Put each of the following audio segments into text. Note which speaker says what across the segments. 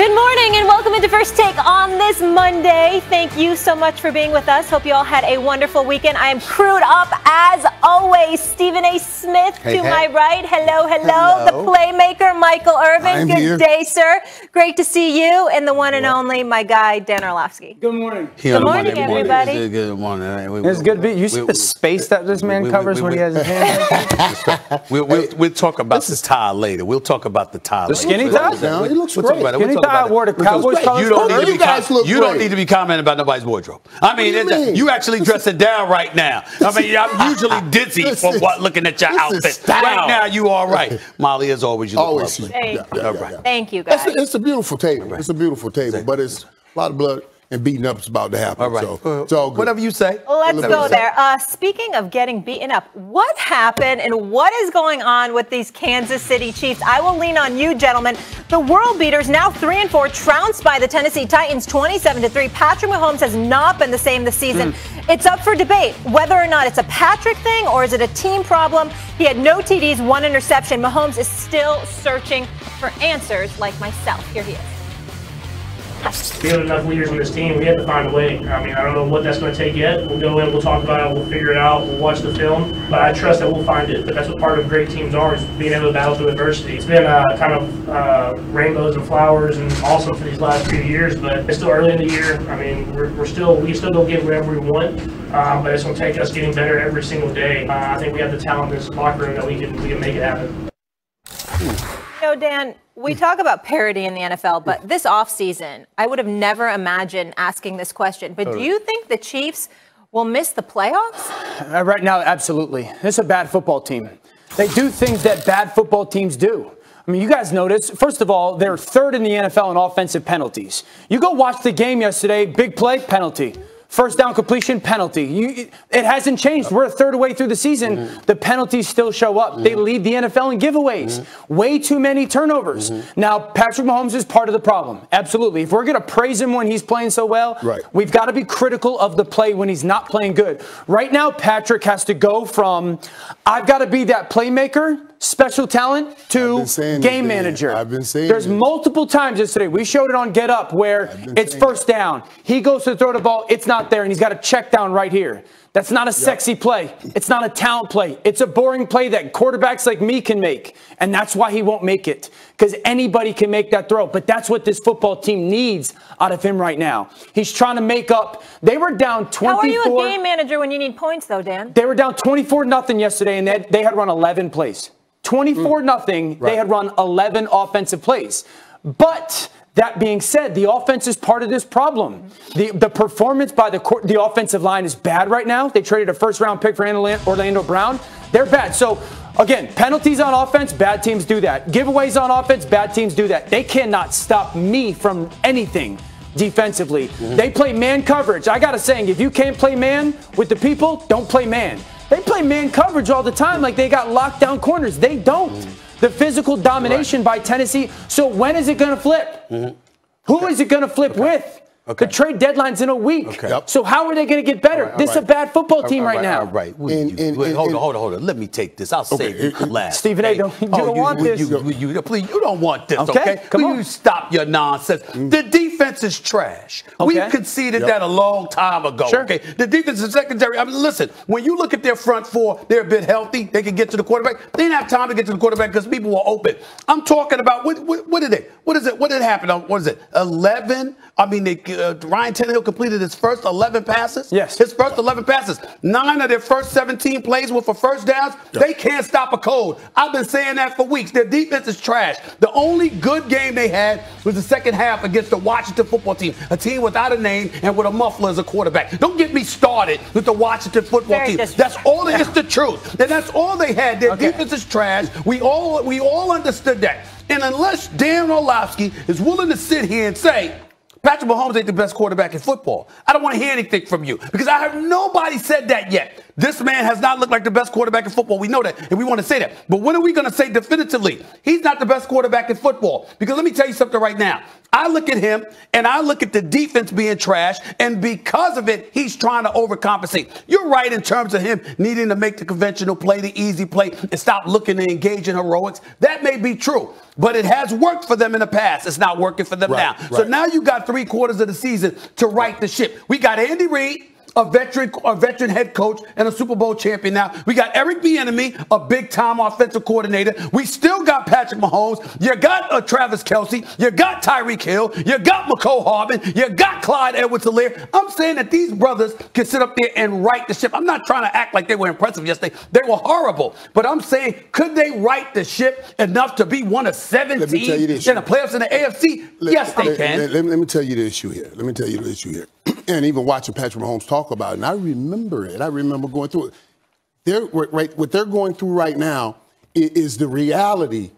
Speaker 1: Good morning and welcome into First Take on this Monday. Thank you so much for being with us. Hope you all had a wonderful weekend. I am crewed up as always. Stephen A. Smith to my right. Hello. The playmaker, Michael Irvin. Good day, sir. Great to see you. And the one and only, my guy, Dan Orlovsky.
Speaker 2: Good morning.
Speaker 1: Good morning, everybody.
Speaker 3: Good morning.
Speaker 2: It's good to be. You see the space that this man covers when he has his hands?
Speaker 3: We'll talk about the tie later. We'll talk about the tie later.
Speaker 2: The skinny tie?
Speaker 4: He looks great.
Speaker 2: Skinny tie I wore the Cowboys colors.
Speaker 3: You don't need to be commenting about nobody's wardrobe. I mean, you actually dressing down right now. I mean, I'm usually dizzy for looking at your outfit. Right now, you all right. Molly, as always, you look lovely.
Speaker 1: Thank you, guys.
Speaker 4: It's a beautiful table. It's a beautiful table, but it's a lot of blood and beating up is about to happen.
Speaker 3: All right.
Speaker 4: So it's all good.
Speaker 3: Whatever you say.
Speaker 1: Let's go there. Speaking of getting beaten up, what happened and what is going on with these Kansas City Chiefs? I will lean on you, gentlemen. The world beaters, now 3-4, trounced by the Tennessee Titans 27-3. Patrick Mahomes has not been the same this season. It's up for debate whether or not it's a Patrick thing or is it a team problem. He had no TDs, one interception. Mahomes is still searching for answers like myself. Here he is.
Speaker 5: We have enough leaders on this team. We have to find a way. I mean, I don't know what that's going to take yet. We'll go in, we'll talk about it, we'll figure it out, we'll watch the film. But I trust that we'll find it. But that's what part of great teams are, is being able to battle through adversity. It's been kind of rainbows and flowers and awesome for these last few years, but it's still early in the year. I mean, we still don't get whatever we want, but it's going to take us getting better every single day. I think we have the talent in this locker room that we can make it happen.
Speaker 1: Dan, we talk about parity in the NFL, but this offseason, I would have never imagined asking this question. But do you think the Chiefs will miss the playoffs?
Speaker 2: Right now, absolutely. It's a bad football team. They do things that bad football teams do. I mean, you guys notice, first of all, they're third in the NFL in offensive penalties. You go watch the game yesterday, big play, penalty. First down completion, penalty. It hasn't changed. We're a third way through the season. The penalties still show up. They lead the NFL in giveaways. Way too many turnovers. Now, Patrick Mahomes is part of the problem. Absolutely. If we're going to praise him when he's playing so well, we've got to be critical of the play when he's not playing good. Right now, Patrick has to go from, I've got to be that playmaker, special talent, to game manager.
Speaker 4: I've been saying
Speaker 2: There's multiple times yesterday. We showed it on Get Up where it's first down. He goes to throw the ball. It's not there, and he's got a check down right here. That's not a sexy play. It's not a talent play. It's a boring play that quarterbacks like me can make, and that's why he won't make it, because anybody can make that throw. But that's what this football team needs out of him right now. He's trying to make up. They were down 24.
Speaker 1: How are you a game manager when you need points, though, Dan?
Speaker 2: They were down 24-0 yesterday, and they had run 11 plays. 24-0, they had run 11 offensive plays. But that being said, the offense is part of this problem. The performance by the offensive line is bad right now. They traded a first-round pick for Orlando Brown. They're bad. So, again, penalties on offense, bad teams do that. Giveaways on offense, bad teams do that. They cannot stop me from anything defensively. They play man coverage. I got a saying, if you can't play man with the people, don't play man. They play man coverage all the time like they got lockdown corners. They don't. The physical domination by Tennessee. So when is it going to flip? Who is it going to flip with? The trade deadline's in a week. So how are they going to get better? This is a bad football team right now.
Speaker 3: Hold on. Let me take this. I'll save it for last.
Speaker 2: Stephen A., you don't want this.
Speaker 3: Please, you don't want this, okay?
Speaker 2: Come on.
Speaker 3: You stop your nonsense. The defense is trash. We conceded that a long time ago, okay? The defense is secondary. I mean, listen, when you look at their front four, they're a bit healthy. They can get to the quarterback. They didn't have time to get to the quarterback because people were open. I'm talking about, what did it? What is it? What did happen? What is it? 11? I mean, Ryan Tannehill completed his first 11 passes.
Speaker 2: Yes.
Speaker 3: His first 11 passes. 9 of their first 17 plays were for first downs. They can't stop a cold. I've been saying that for weeks. Their defense is trash. The only good game they had was the second half against the Washington football team, a team without a name and with a muffler as a quarterback. Don't get me started with the Washington football team. That's all. It's the truth. And that's all they had. Their defense is trash. We all understood that. And unless Dan Orlovsky is willing to sit here and say, Patrick Mahomes ain't the best quarterback in football, I don't want to hear anything from you, because I have nobody said that yet. This man has not looked like the best quarterback in football. We know that, and we want to say that. But when are we going to say definitively he's not the best quarterback in football? Because let me tell you something right now. I look at him and I look at the defense being trash, and because of it, he's trying to overcompensate. You're right in terms of him needing to make the conventional play, the easy play, and stop looking to engage in heroics. That may be true, but it has worked for them in the past. It's not working for them now.
Speaker 4: Right.
Speaker 3: So now you got 3/4 of the season to right the ship. We got Andy Reid, a veteran head coach and a Super Bowl champion now. We got Eric Bieniemy, a big-time offensive coordinator. We still got Patrick Mahomes. You got Travis Kelce. You got Tyreek Hill. You got McCole Harbin. You got Clyde Edwards-Helaire. I'm saying that these brothers can sit up there and right the ship. I'm not trying to act like they were impressive yesterday. They were horrible. But I'm saying, could they right the ship enough to be one of 7 teams in the playoffs in the AFC? Yes, they can.
Speaker 4: Let me tell you the issue here. And even watching Patrick Mahomes talk about it, and I remember it. I remember going through it. What they're going through right now is the reality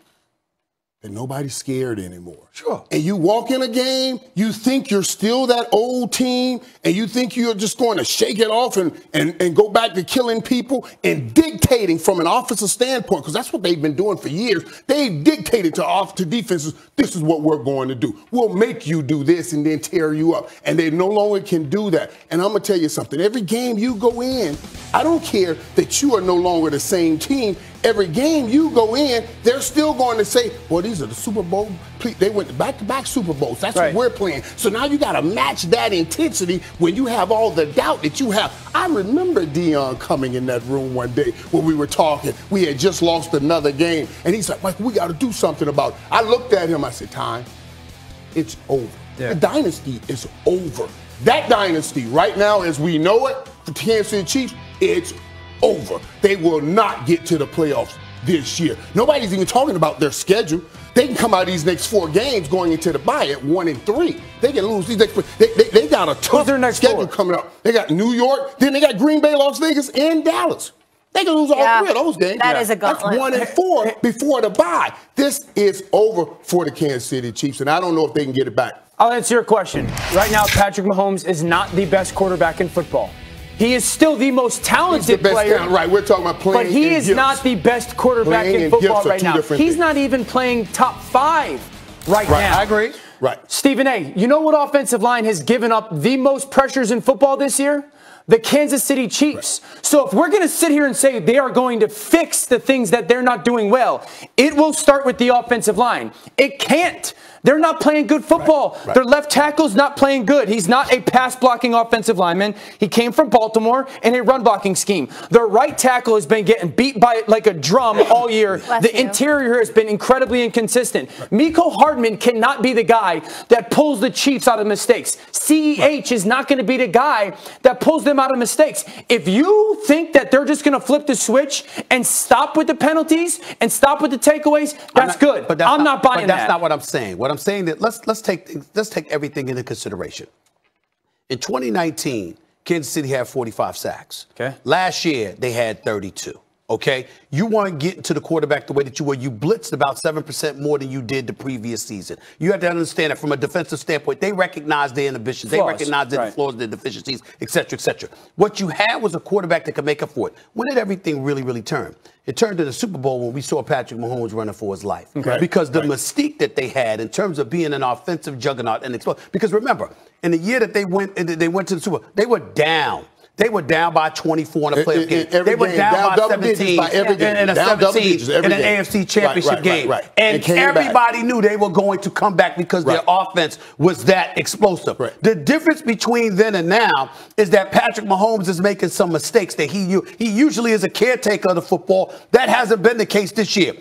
Speaker 4: that nobody's scared anymore.
Speaker 3: Sure.
Speaker 4: And you walk in a game, you think you're still that old team, and you think you're just going to shake it off and go back to killing people and dictating from an offensive standpoint, because that's what they've been doing for years. They've dictated to defenses, this is what we're going to do. We'll make you do this and then tear you up. And they no longer can do that. And I'm going to tell you something. Every game you go in, I don't care that you are no longer the same team. Every game you go in, they're still going to say, well, these are the Super Bowl. They went back-to-back Super Bowls. That's what we're playing. So now you got to match that intensity when you have all the doubt that you have. I remember Dion coming in that room one day when we were talking. We had just lost another game. And he's like, Mike, we got to do something about it. I looked at him. I said, time, it's over. Yeah. The dynasty is over. That dynasty right now, as we know it, the Kansas City Chiefs, it's over. They will not get to the playoffs this year. Nobody's even talking about their schedule. They can come out of these next 4 games going into the bye at 1-3. They can lose these next. They got a tough schedule coming up. They got New York, then they got Green Bay, Las Vegas, and Dallas. They can lose all 3 of those games.
Speaker 1: That is a gauntlet.
Speaker 4: That's 1-4 before the bye. This is over for the Kansas City Chiefs, and I don't know if they can get it back.
Speaker 2: I'll answer your question. Right now, Patrick Mahomes is not the best quarterback in football. He is still the most talented player.
Speaker 4: Right, we're talking about playing.
Speaker 2: But he is not the best quarterback in football right now. He's not even playing top 5 right now.
Speaker 3: I agree.
Speaker 4: Right.
Speaker 2: Stephen A., you know what offensive line has given up the most pressures in football this year? The Kansas City Chiefs. Right. So if we're going to sit here and say they are going to fix the things that they're not doing well, it will start with the offensive line. It can't. They're not playing good football. Right. Their left tackle's not playing good. He's not a pass-blocking offensive lineman. He came from Baltimore in a run-blocking scheme. Their right tackle has been getting beat by it like a drum all year. The interior has been incredibly inconsistent. Mecole Hardman cannot be the guy that pulls the Chiefs out of mistakes. CEH is not going to be the guy that pulls them out of mistakes. If you think that they're just going to flip the switch and stop with the penalties and stop with the takeaways, that's good. But I'm not buying that.
Speaker 3: But that's not what I'm saying. What I'm saying that let's take everything into consideration. In 2019, Kansas City had 45 sacks. Okay. Last year they had 32. Okay, you weren't getting to the quarterback the way that you were. You blitzed about 7% more than you did the previous season. You have to understand that from a defensive standpoint, they recognize their inhibitions, they recognize their flaws, their deficiencies, et cetera, et cetera. What you had was a quarterback that could make up for it. When did everything really turn? It turned to the Super Bowl when we saw Patrick Mahomes running for his life. Okay. Because the mystique that they had in terms of being an offensive juggernaut and explode. Because remember, in the year that they went to the Super Bowl, they were down. They were down by 24 in a playoff game. They were down by 17 in a 17 in an AFC championship game. And everybody knew they were going to come back because their offense was that explosive. The difference between then and now is that Patrick Mahomes is making some mistakes that he usually is a caretaker of the football. That hasn't been the case this year.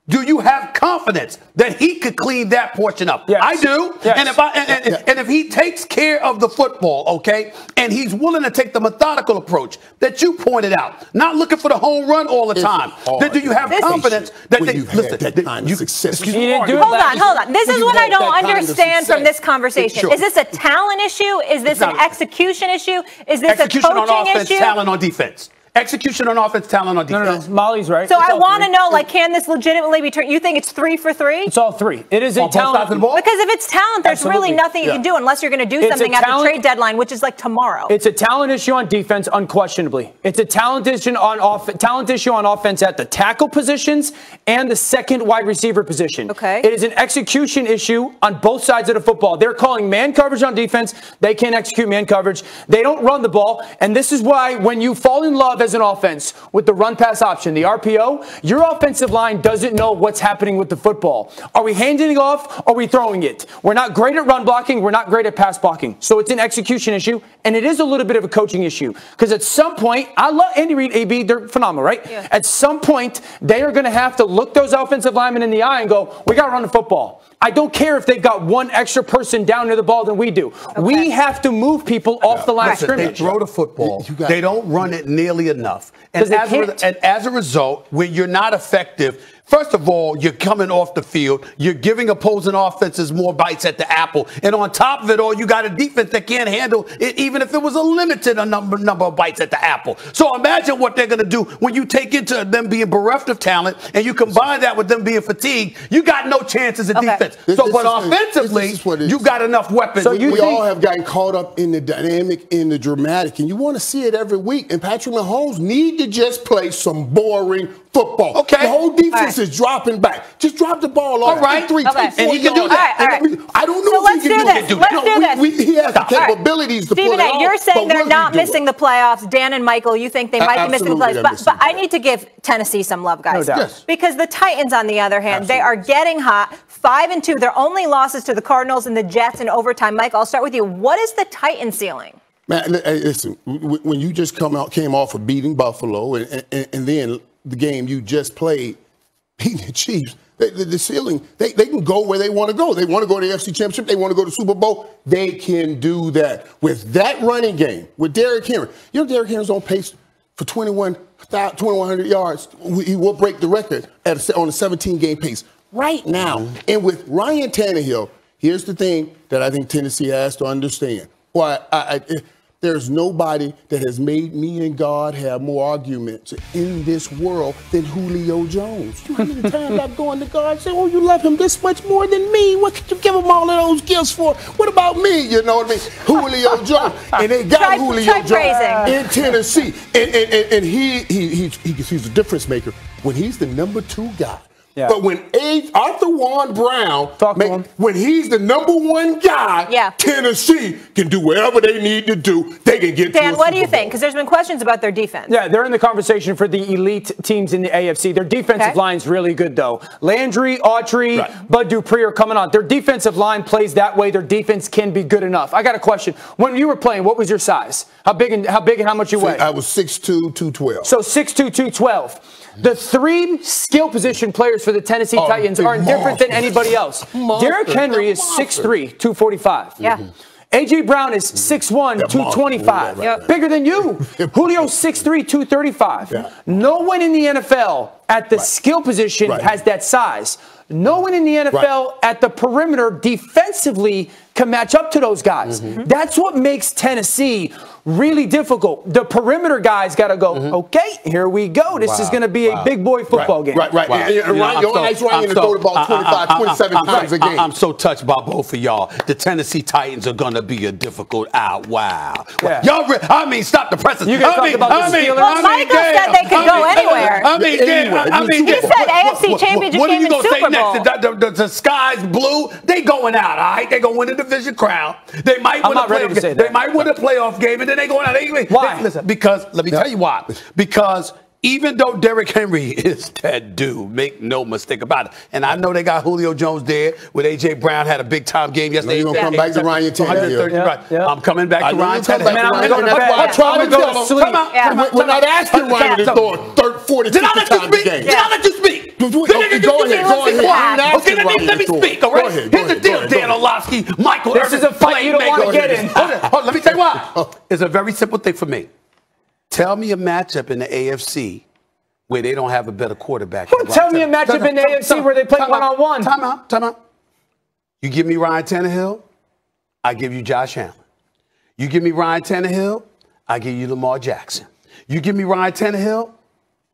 Speaker 3: Do you have confidence that he could clean that portion up? Yes. I do. Yes. And if he takes care of the football, okay, and he's willing to take the methodical approach that you pointed out, not looking for the home run all the time, then do you have confidence that they listen?
Speaker 4: That kind of success.
Speaker 1: Hold on. This is what I don't understand from this conversation. Is this a talent issue? Is this an execution issue? Is this a coaching
Speaker 3: on offense,
Speaker 1: issue?
Speaker 3: Talent on defense. Execution on offense, talent on defense.
Speaker 2: No. Molly's right.
Speaker 1: So I want to know, like, can this legitimately be turned? You think it's 3 for 3?
Speaker 2: It's all 3. It is a talent.
Speaker 1: Because if it's talent, there's really nothing you can do unless you're going to do something at the trade deadline, which is like tomorrow.
Speaker 2: It's a talent issue on defense, unquestionably. It's a talent issue on offense at the tackle positions and the second wide receiver position.
Speaker 1: Okay.
Speaker 2: It is an execution issue on both sides of the football. They're calling man coverage on defense. They can't execute man coverage. They don't run the ball. And this is why when you fall in love as an offense with the run-pass option, the RPO, your offensive line doesn't know what's happening with the football. Are we handing it off? Or are we throwing it? We're not great at run blocking. We're not great at pass blocking. So it's an execution issue. And it is a little bit of a coaching issue. Because at some point, I love Andy Reid, AB, they're phenomenal, right? Yeah. At some point, they are going to have to look those offensive linemen in the eye and go, we got to run the football. I don't care if they've got one extra person down near the ball than we do. Okay. We have to move people off the line of scrimmage.
Speaker 3: They throw the football. They don't run it nearly enough. And as a result, when you're not effective, first of all, you're coming off the field. You're giving opposing offenses more bites at the apple. And on top of it all, you got a defense that can't handle it, even if it was a limited number of bites at the apple. So imagine what they're going to do when you take into them being bereft of talent and you combine that with them being fatigued. You got no chances of defense. But offensively, you got enough weapons.
Speaker 4: So we all have gotten caught up in the dynamic, in the dramatic, and you want to see it every week. And Patrick Mahomes need to just play some boring football. Okay. The whole defense is dropping back. Just drop the ball off.
Speaker 3: All right.
Speaker 4: 3, 4
Speaker 3: and he can do that.
Speaker 4: All right. I don't know if he can do this. He has the capabilities to pull it off.
Speaker 1: You're saying they're not missing the playoffs. Dan and Michael, you think they might be missing the playoffs. But I need to give Tennessee some love, guys.
Speaker 2: No doubt.
Speaker 1: Because the Titans, on the other hand, they are getting hot. 5-2. Their only losses to the Cardinals and the Jets in overtime. Mike, I'll start with you. What is the Titan ceiling?
Speaker 4: Man, listen, when you just came off of beating Buffalo and then the game you just played, beating the Chiefs, the ceiling, they can go where they want to go. They want to go to the NFC Championship. They want to go to Super Bowl. They can do that. With that running game, with Derrick Henry. You know Derrick Henry's on pace for 2,100 yards. He will break the record on a 17-game pace right now. And with Ryan Tannehill, here's the thing that I think Tennessee has to understand. There's nobody that has made me and God have more arguments in this world than Julio Jones. You know how many times I've gone to God and said, oh, you love him this much more than me. What could you give him all of those gifts for? What about me? You know what I mean? Julio Jones. And they got Julio Jones in Tennessee. And he's a difference maker when he's the number 2 guy. Yeah. But when Arthur Warren Brown, when he's the number 1 guy, Tennessee can do whatever they need to do. They can get
Speaker 1: Dan, what do you think? Because there's been questions about their defense.
Speaker 2: Yeah, they're in the conversation for the elite teams in the AFC. Their defensive line's really good, though. Landry, Autry, Bud Dupree are coming on. Their defensive line plays that way. Their defense can be good enough. I got a question. When you were playing, what was your size? How big and how much you weigh?
Speaker 4: I was 6'2", 212.
Speaker 2: So 6'2", 212. The 3 skill position players for the Tennessee Titans are different than anybody else. Derrick Henry is 6'3", 245.
Speaker 1: Yeah.
Speaker 2: A.J. Brown is 6'1", 225. Bigger than you. Julio's 6'3", 235. No one in the NFL at the skill position has that size. No one in the NFL at the perimeter defensively can match up to those guys. That's what makes Tennessee really difficult. The perimeter guys got to go, okay, here we go. This is going to be a big boy football game.
Speaker 4: Right. Ryan throw the ball 25, 27 times a game.
Speaker 3: I'm so touched by both of y'all. The Tennessee Titans are going to be a difficult wow. Y'all, stop the presses.
Speaker 2: You guys talk about the Steelers.
Speaker 1: Michael said they could go anywhere. He said AFC Championship game and Super Bowl.
Speaker 3: The sky's blue. They going out, all right? They going to win the division crown. They might win a playoff game, and then they going out.
Speaker 2: Why?
Speaker 3: Listen, because let me tell you why. Because even though Derrick Henry is that dude, make no mistake about it. And I know they got Julio Jones there, with A.J. Brown had a big-time game yesterday.
Speaker 4: You're going to come back to Ryan Tannehill.
Speaker 3: I'm coming back to Ryan Tannehill.
Speaker 4: I'm trying to go to sleep. We're not asking Ryan to throw 40, 50 times a game.
Speaker 3: Did I let you speak?
Speaker 4: Go ahead.
Speaker 3: Okay, let me speak, all right? Here's the deal, Dan Orlovsky, Michael.
Speaker 2: This is a fight you don't want to get in.
Speaker 3: Let me tell you why. It's a very simple thing for me. Tell me a matchup in the AFC where they don't have a better quarterback.
Speaker 2: Tell me a matchup in the AFC where they play one-on-one.
Speaker 3: Time out. You give me Ryan Tannehill, I give you Josh Allen. You give me Ryan Tannehill, I give you Lamar Jackson. You give me Ryan Tannehill,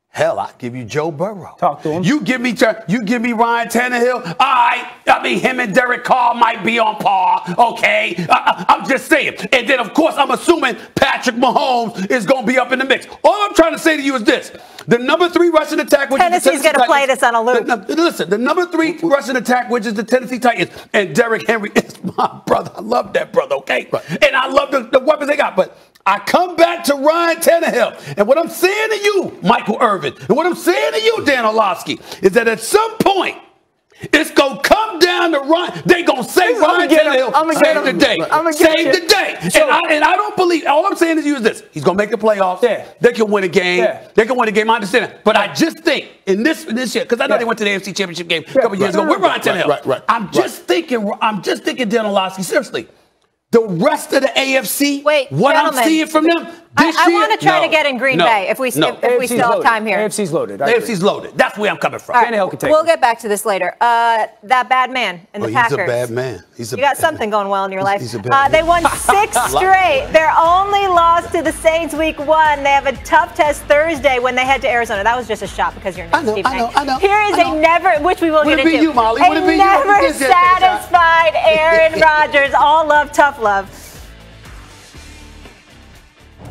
Speaker 3: hell, I'll give you Joe Burrow.
Speaker 2: Talk to him.
Speaker 3: You give me Ryan Tannehill. All right. I mean, him and Derek Carr might be on par. Okay. I'm just saying. And then, of course, I'm assuming Patrick Mahomes is going to be up in the mix. All I'm trying to say to you is this. The number 3 rushing attack, which
Speaker 1: Tennessee's going to play this on a loop.
Speaker 3: Listen, the number 3 rushing attack, which is the Tennessee Titans, and Derrick Henry is my brother. I love that brother, okay? Right. And I love the weapons they got. But I come back to Ryan Tannehill. And what I'm saying to you, Michael Irvin, and what I'm saying to you, Dan Orlovsky, is that at some point, it's going to come down to Ryan. They're going to say Ryan Tannehill save the day. Save the day. And I don't believe, all I'm saying to you is this. He's going to make the playoffs. Yeah. They can win a game. Yeah. They can win a game. I understand that. But I just think in this year, because I know they went to the AFC Championship game a couple years ago. We're Ryan Tannehill.
Speaker 4: Right.
Speaker 3: I'm just thinking, Dan Orlovsky, seriously. The rest of the AFC, I'm seeing from them this year.
Speaker 1: I want to try to get in Green Bay if we still have time here.
Speaker 2: AFC's loaded.
Speaker 3: AFC's loaded. That's where I'm coming from.
Speaker 1: Right. We'll get back to this later. That bad man in the Packers.
Speaker 3: He's a bad man.
Speaker 1: You got something going well in your life.
Speaker 3: He's a bad man.
Speaker 1: They won 6 straight. Their only loss to the Saints week 1. They have a tough test Thursday when they head to Arizona. That was just a shot because you're not Steve Hank.
Speaker 3: I know.
Speaker 1: Here is a never, which we will get into.
Speaker 3: You, Molly?
Speaker 1: A never satisfied Aaron Rodgers. All love, tough love.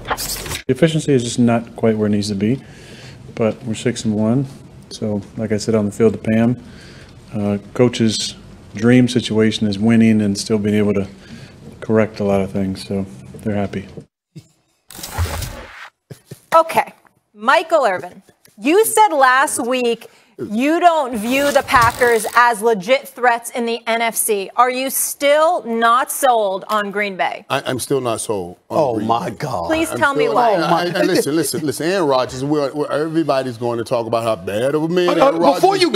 Speaker 6: The efficiency is just not quite where it needs to be, but we're 6-1. So, like I said on the field to Pam, coach's dream situation is winning and still being able to correct a lot of things. So they're happy.
Speaker 1: Okay, Michael Irvin, you said last week you don't view the Packers as legit threats in the NFC. Are you still not sold on Green Bay?
Speaker 4: I'm still not sold on Green
Speaker 3: my
Speaker 4: Bay.
Speaker 3: God.
Speaker 1: Please tell me why.
Speaker 4: Listen. Aaron Rodgers, everybody's going to talk about how bad of a man Aaron Rodgers
Speaker 3: Before you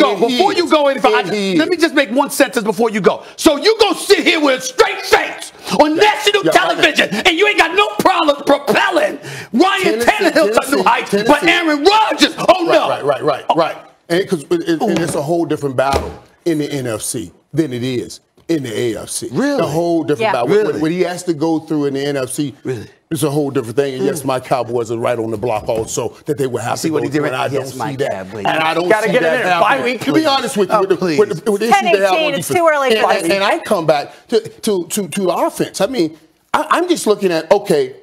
Speaker 3: go any further, let me just make one sentence before you go. So you go sit here with a straight face on national television, and you ain't got no problem propelling Ryan Tannehill to new heights, but Aaron Rodgers,
Speaker 4: Right. And it's a whole different battle in the NFC than it is in the AFC.
Speaker 3: Really?
Speaker 4: A whole different battle.
Speaker 3: Really?
Speaker 4: What he has to go through in the NFC, it's a whole different thing. And yes, my Cowboys are right on the block also that they would have to go through, and I don't see that. And I don't see that happening. To be honest with you, with the issues they have on defense.
Speaker 1: It's too early for
Speaker 4: and I come back to the offense. I mean, I'm just looking at, okay,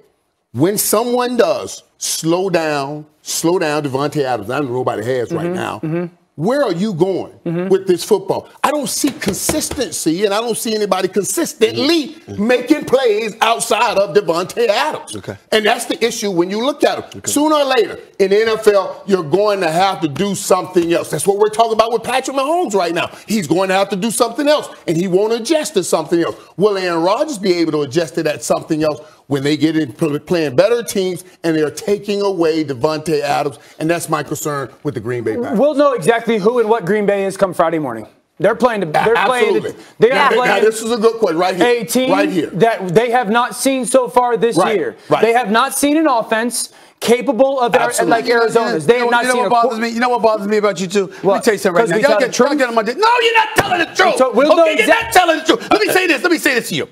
Speaker 4: when someone does slow down Devontae Adams, I don't know nobody has right now. Where are you going with this football? I don't see consistency, and I don't see anybody consistently making plays outside of Devontae Adams. Okay. And that's the issue when you look at him. Okay. Sooner or later, in the NFL, you're going to have to do something else. That's what we're talking about with Patrick Mahomes right now. He's going to have to do something else, and he won't adjust to something else. Will Aaron Rodgers be able to adjust to that something else when they get in playing better teams and they're taking away Devontae Adams? And that's my concern with the Green Bay Packers.
Speaker 2: We'll know exactly who and what Green Bay is come Friday morning. They're playing.
Speaker 4: Absolutely.
Speaker 2: Now,
Speaker 4: this is a good question right here.
Speaker 2: A team that they have not seen so far this year. Right. They have not seen an offense capable of like Arizona's. They have not seen.
Speaker 3: You know what bothers me about you two? Let me tell you something right now. Y'all get on my dick. No, you're not telling the truth.
Speaker 2: So
Speaker 3: you're not telling the truth. Let me say this to you.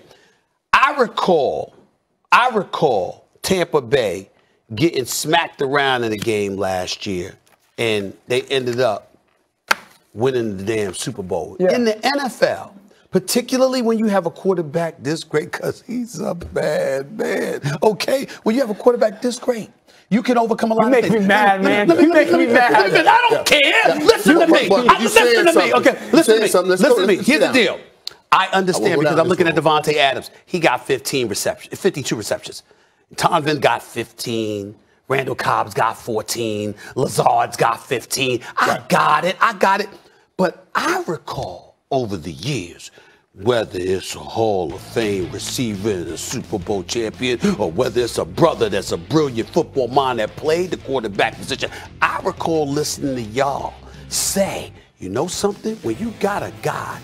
Speaker 3: I recall Tampa Bay getting smacked around in a game last year, and they ended up winning the damn Super Bowl. Yeah. In the NFL, particularly when you have a quarterback this great, because he's a bad man, okay? When you have a quarterback this great, you can overcome a lot of things.
Speaker 2: You make me mad, man. You make me mad.
Speaker 3: I don't care. Listen to me. Listen to me. Okay, listen to me. Here's the deal. I understand because I'm looking at Devontae Adams. He got 52 receptions. Tonvin got 15. Randall Cobb's got 14. Lazard's got 15. I got it. But I recall over the years, whether it's a Hall of Fame receiver and a Super Bowl champion, or whether it's a brother that's a brilliant football mind that played the quarterback position, I recall listening to y'all say, you know something? When you got a guy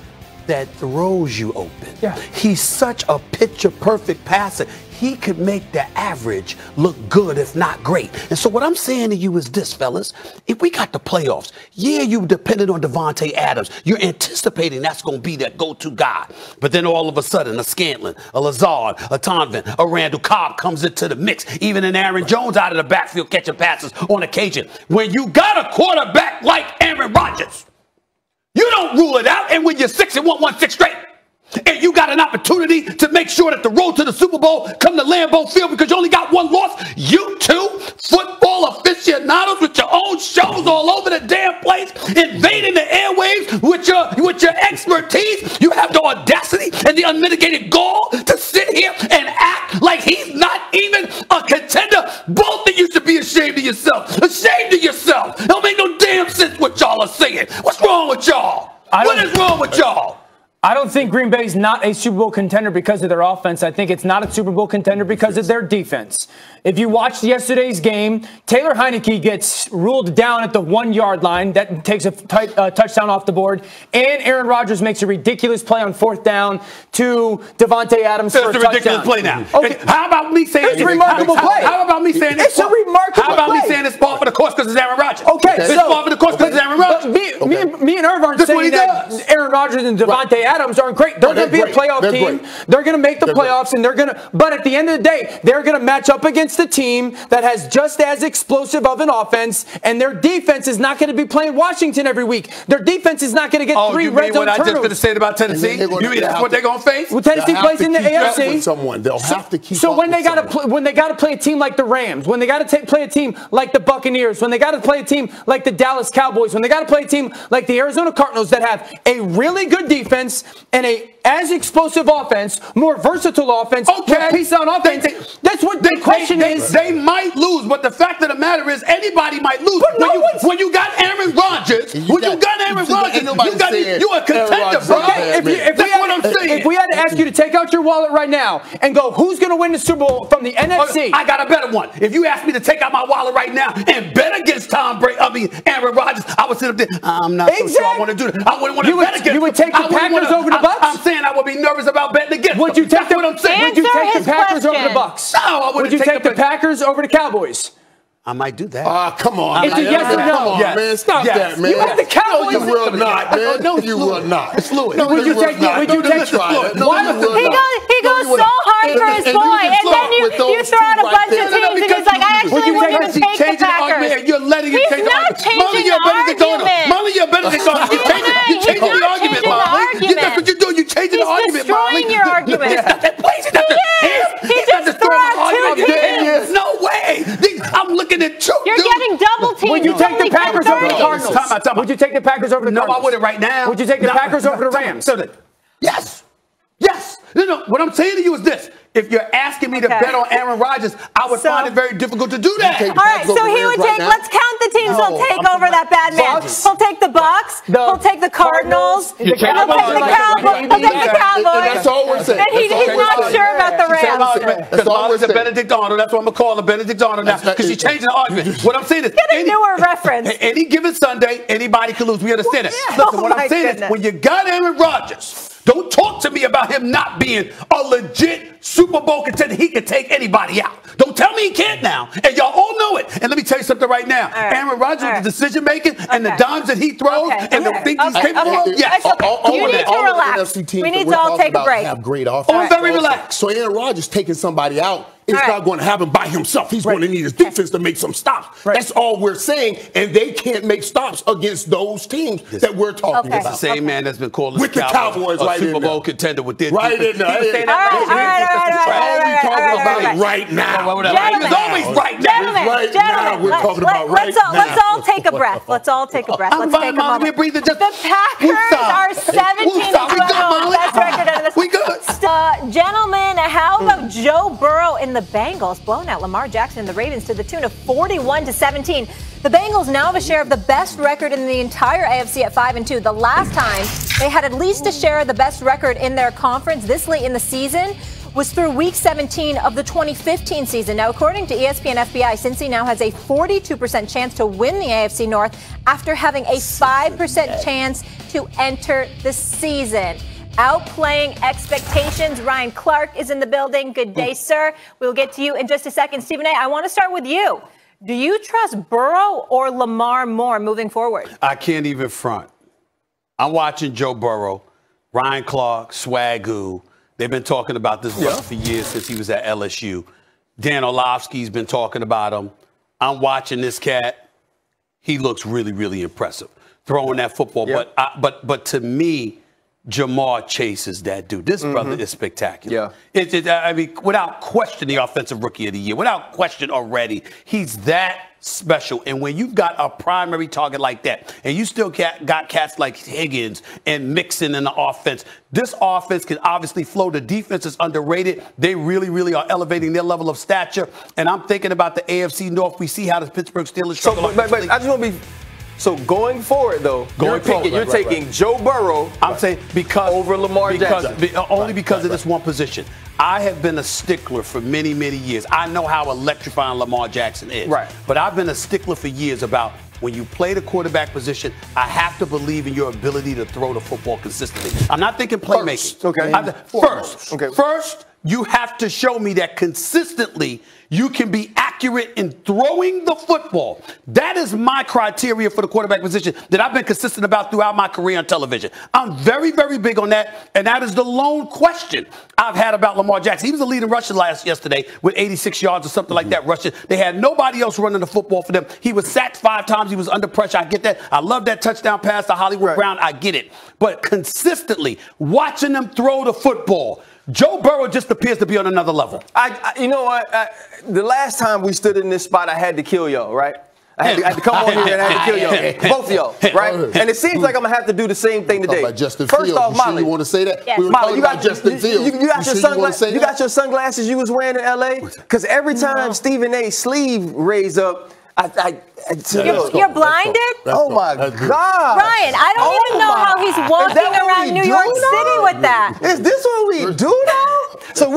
Speaker 3: that throws you open.
Speaker 2: Yeah.
Speaker 3: He's such a picture-perfect passer. He could make the average look good, if not great. And so what I'm saying to you is this, fellas. If we got the playoffs, yeah, you depended on Devontae Adams. You're anticipating that's going to be that go-to guy. But then all of a sudden, a Scantlin, a Lazard, a Tonvin, a Randall Cobb comes into the mix. Even an Aaron Jones out of the backfield catching passes on occasion. When you got a quarterback like Aaron Rodgers, you don't rule it out. And when you're 6-1, won 6 straight, and you got an opportunity to make sure that the road to the Super Bowl come to Lambeau Field because you only got one loss, you two football aficionados with your own shows all over the damn place, invading the airwaves with your expertise, you have the audacity and the unmitigated gall to sit here and act like he's not even a contender. Both of you should be ashamed of yourself. Ashamed of yourself. It don't make no damn sense what y'all are saying. What's wrong with y'all? What is wrong with y'all?
Speaker 2: I don't think Green Bay's not a Super Bowl contender because of their offense. I think it's not a Super Bowl contender because of their defense. If you watched yesterday's game, Taylor Heineke gets ruled down at the 1-yard line. That takes a touchdown off the board. And Aaron Rodgers makes a ridiculous play on 4th down to Devontae Adams for a touchdown.
Speaker 3: It's a ridiculous play now.
Speaker 2: Okay.
Speaker 3: How about me saying
Speaker 2: it's a remarkable play?
Speaker 3: How about me saying
Speaker 2: it's a remarkable play?
Speaker 3: How about me saying it's par for the course because it's Aaron Rodgers?
Speaker 2: Okay.
Speaker 3: It's par for the course because it's Aaron Rodgers.
Speaker 2: Me and Irv aren't saying that Aaron Rodgers and Devontae Adams aren't great. They're going to be a playoff team. They're going to make the playoffs, and but at the end of the day, they're going to match up against a team that has just as explosive of an offense, and their defense is not going to be playing Washington every week. Their defense is not going to get 3 red zone turnovers.
Speaker 3: I just going to say about Tennessee? You mean that's what they're going to face?
Speaker 2: Well, Tennessee plays in the AFC.
Speaker 4: They'll have to keep.
Speaker 2: So when they got to play a team like the Rams, when they got to play a team like the Buccaneers, when they got to play a team like the Dallas Cowboys, when they got to play a team like the Arizona Cardinals that have a really good defense and a as explosive offense, more versatile offense, more piece on offense. That's what the question is.
Speaker 3: They might lose, but the fact of the matter is anybody might lose. When you got Aaron Rodgers, you're a contender, bro. That's what I'm saying.
Speaker 2: If we had to ask you to take out your wallet right now and go, who's going to win the Super Bowl from the NFC?
Speaker 3: I got a better one. If you ask me to take out my wallet right now and bet against Aaron Rodgers, I would sit up there. I'm not so sure I want to do that. I wouldn't want to bet against him.
Speaker 2: You would take the Packers over the Bucks?
Speaker 3: I'm saying I would be nervous about betting against
Speaker 2: Would you take
Speaker 3: what I'm saying.
Speaker 2: Would you take the Packers over the Bucks?
Speaker 3: No, I wouldn't.
Speaker 2: Would you take the Packers over the Cowboys?
Speaker 3: I might do that.
Speaker 4: Come on.
Speaker 2: It's a yes or no.
Speaker 4: Come on, man. Stop that, man.
Speaker 2: You got the Cowboys.
Speaker 4: No, you will not, man. No, you will not.
Speaker 3: It's fluid.
Speaker 4: No, you will not.
Speaker 2: Would you take
Speaker 4: the fluid?
Speaker 1: He goes so hard for his boy, and then you throw out a bunch of teams, and he's like, I actually wouldn't take the Packers.
Speaker 3: You're letting him change the argument.
Speaker 1: He's not changing the argument.
Speaker 3: Molly, you're Benedict Arnold. You're changing the argument, Molly. That's what you're doing. You're changing the argument, Molly.
Speaker 1: He's destroying your argument. He just threw out 2 teams.
Speaker 3: No way. I'm looking at you.
Speaker 1: You're getting double teamed.
Speaker 2: Would you take the Packers over the Cardinals?
Speaker 3: Time.
Speaker 2: Would you take the Packers over the Cardinals?
Speaker 3: No, I wouldn't right now.
Speaker 2: Would you take the Packers over the Rams?
Speaker 3: Yes. Yes. No. What I'm saying to you is this. If you're asking me to bet on Aaron Rodgers, I would find it very difficult to do that.
Speaker 1: All right, so he would take, let's count the teams he'll take over that bad man. He'll take the Bucks, he'll take the Cardinals, he'll take the Cowboys.
Speaker 4: That's all we're saying.
Speaker 1: And he's not sure about the Rams.
Speaker 3: Because Molly's a Benedict Arnold. That's what I'm going to call him, Benedict Arnold now. Because she's changing the argument. What I'm saying is,
Speaker 1: get a newer reference.
Speaker 3: Any given Sunday, anybody can lose. We understand it. Listen, what I'm saying is, when you got Aaron Rodgers, don't talk to me about him not being a legit Super Bowl contender. He can take anybody out. Don't tell me he can't now. And y'all all know it. And let me tell you something right now. Aaron Rodgers, the decision making and the dimes that he throws and the things he's capable of. Yes.
Speaker 1: You need to relax. We need to all take a break.
Speaker 4: Have great offense.
Speaker 3: I'm very relaxed.
Speaker 4: So Aaron Rodgers taking somebody out, it's not going to happen by himself. He's going to need his defense to make some stops. That's all we're saying. And they can't make stops against those teams that we're talking about.
Speaker 3: It's the same man that's been calling
Speaker 4: with the Cowboys
Speaker 3: a Super Bowl contender with their
Speaker 4: right in there.
Speaker 1: All right.
Speaker 4: Talking about it right now.
Speaker 3: He's always right now.
Speaker 1: Gentlemen,
Speaker 4: we're talking about right now.
Speaker 1: Let's all take a breath. Let's take a moment. The Packers are 17-12. Best record out of this.
Speaker 3: We good.
Speaker 1: Gentlemen, how about Joe Burrow and the Bengals blowing out Lamar Jackson and the Ravens to the tune of 41-17? The Bengals now have a share of the best record in the entire AFC at 5-2. The last time they had at least a share of the best record in their conference this late in the season was through Week 17 of the 2015 season. Now, according to ESPN FBI, Cincy now has a 42% chance to win the AFC North after having a 5% chance to enter the season. outplaying expectations. Ryan Clark is in the building. Good day, sir. We'll get to you in just a second. Stephen A., I want to start with you. Do you trust Burrow or Lamar more moving forward?
Speaker 3: I can't even front. I'm watching Joe Burrow, Ryan Clark, Swagoo. They've been talking about this brother for years since he was at LSU. Dan Orlovsky's been talking about him. I'm watching this cat. He looks really, really impressive throwing that football. Yep. But to me, Jamar Chase is that dude. This brother is spectacular. Yeah. I mean, without question, the offensive rookie of the year. Without question already, he's that special. And when you've got a primary target like that, and you still got cats like Higgins and Mixon in the offense, this offense can obviously flow. The defense is underrated. They really, really are elevating their level of stature. And I'm thinking about the AFC North. We see how the Pittsburgh Steelers struggle.
Speaker 7: But I just want to be... So going forward, though, you're taking Joe Burrow.
Speaker 3: I'm saying because
Speaker 7: over Lamar Jackson,
Speaker 3: only because of this one position. I have been a stickler for many, many years. I know how electrifying Lamar Jackson is. Right. But I've been a stickler for years about when you play the quarterback position, I have to believe in your ability to throw the football consistently. I'm not thinking playmaking. First, you have to show me that consistently you can be accurate in throwing the football. That is my criteria for the quarterback position that I've been consistent about throughout my career on television. I'm very, very big on that, and that is the lone question I've had about Lamar Jackson. He was the leading rusher yesterday with 86 yards or something like that rushing. They had nobody else running the football for them. He was sacked 5 times. He was under pressure. I get that. I love that touchdown pass to Hollywood Brown. I get it. But consistently watching them throw the football, Joe Burrow just appears to be on another level.
Speaker 7: You know what? The last time we stood in this spot, I had to kill y'all, right? I had to come on here and I had to kill y'all. Both of y'all, right? And it seems like I'm going to have to do the same thing today.
Speaker 4: About Justin
Speaker 7: First
Speaker 4: Fields.
Speaker 7: off, Molly.
Speaker 4: You want to say that?
Speaker 1: Yes.
Speaker 4: We were
Speaker 7: Molly,
Speaker 4: talking about Justin Fields.
Speaker 7: You got your sunglasses you was wearing in L.A.? Because every time Stephen A.'s sleeve raised up,
Speaker 1: You're blinded?
Speaker 7: Oh, my God.
Speaker 1: Ryan, I don't even know how he's walking around New York City with that.
Speaker 7: Is this what we do now? So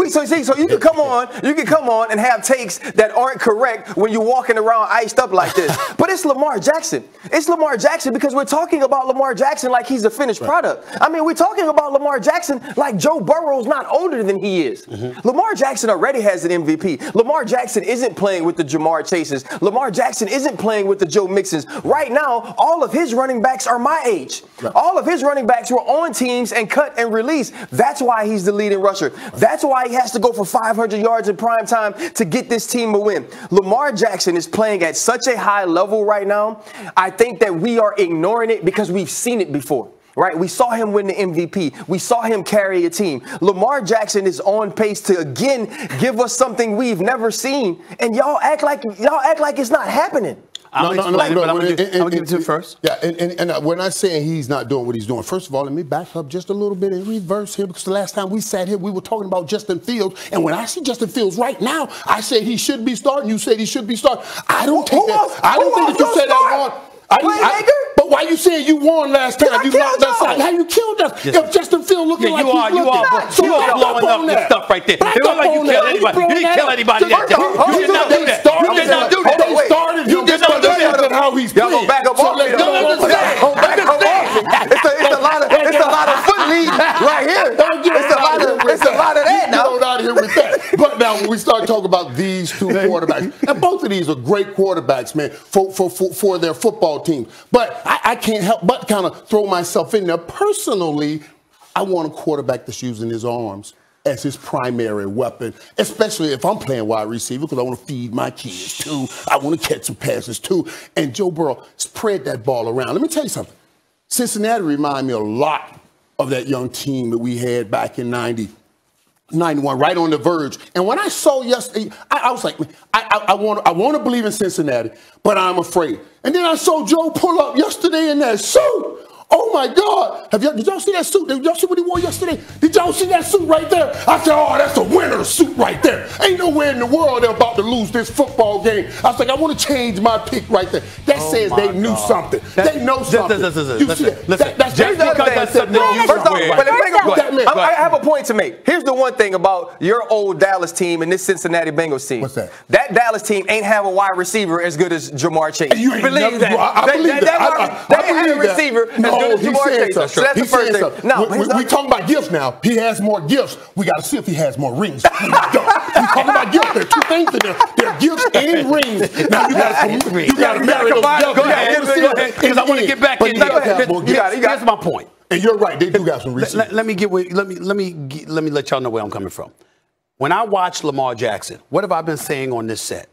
Speaker 7: you can come on and have takes that aren't correct when you're walking around iced up like this. But it's Lamar Jackson. It's Lamar Jackson because we're talking about Lamar Jackson like he's a finished product. I mean, we're talking about Lamar Jackson like Joe Burrow's not older than he is. Lamar Jackson already has an MVP. Lamar Jackson isn't playing with the Jamar Chases. Lamar Jackson isn't playing with the Joe Mixons. Right now, all of his running backs are my age. All of his running backs were on teams and cut and release. That's why he's the leading rusher. That's why he has to go for 500 yards in prime time to get this team a win. Lamar Jackson is playing at such a high level right now. I think that we are ignoring it because we've seen it before. Right? We saw him win the MVP. We saw him carry a team. Lamar Jackson is on pace to again give us something we've never seen. And y'all act like it's not happening.
Speaker 3: I'm going to give it to him first.
Speaker 4: Yeah, and we're not saying he's not doing what he's doing. First of all, let me back up just a little bit and reverse here because the last time we sat here, we were talking about Justin Fields. And when I see Justin Fields right now, I said he should be starting. You said he should be starting. I don't think that. I don't think that you said that wrong. But why you saying you won last time? You lost last time. How you killed us? If Justin Fields looking like he's looking.
Speaker 3: You are blowing up your stuff right there. It look like you killed anybody. You didn't kill anybody that time. You did not do that. You did not do that.
Speaker 4: They started. You did not do that. How he's playing.
Speaker 7: Y'all gonna back up off me. It's a lot of foot lead right here. It's a lot of that now.
Speaker 4: Get out of here with that. But now when we start talking about these two quarterbacks, and both of these are great quarterbacks, man, for their football team. But I can't help but kind of throw myself in there. Personally, I want a quarterback that's using his arms as his primary weapon, especially if I'm playing wide receiver because I want to feed my kids too. I want to catch some passes too. And Joe Burrow, spread that ball around. Let me tell you something. Cincinnati remind me a lot of that young team that we had back in 91, right on the verge. And when I saw yesterday, I was like, I want to believe in Cincinnati, but I'm afraid. And then I saw Joe pull up yesterday in that suit. Oh, my God. Did y'all see that suit? Did y'all see what he wore yesterday? Did y'all see that suit right there? I said, oh, that's a winner's suit right there. Ain't nowhere in the world they're about to lose this football game. I was like, I want to change my pick right there. That says they knew something. They know something.
Speaker 3: Listen.
Speaker 7: I have a point to make. Here's the one thing about your old Dallas team and this Cincinnati Bengals team.
Speaker 4: What's that?
Speaker 7: That Dallas team ain't have a wide receiver as good as Jamar Chase.
Speaker 4: You believe that? I believe that.
Speaker 7: They ain't have a receiver as do this Jamar Chase.
Speaker 4: That's
Speaker 7: So that's the first thing.
Speaker 4: Now, we talking about gifts now. He has more gifts. We got to see if he has more rings. We talking about gifts. There are two things in there. There are gifts and rings. Now you got to marry those gifts.
Speaker 3: Go ahead. Because I want to get back in here. Here's my point.
Speaker 4: And you're right. They do got some receipts.
Speaker 3: Let me let y'all know where I'm coming from. When I watch Lamar Jackson, what have I been saying on this set?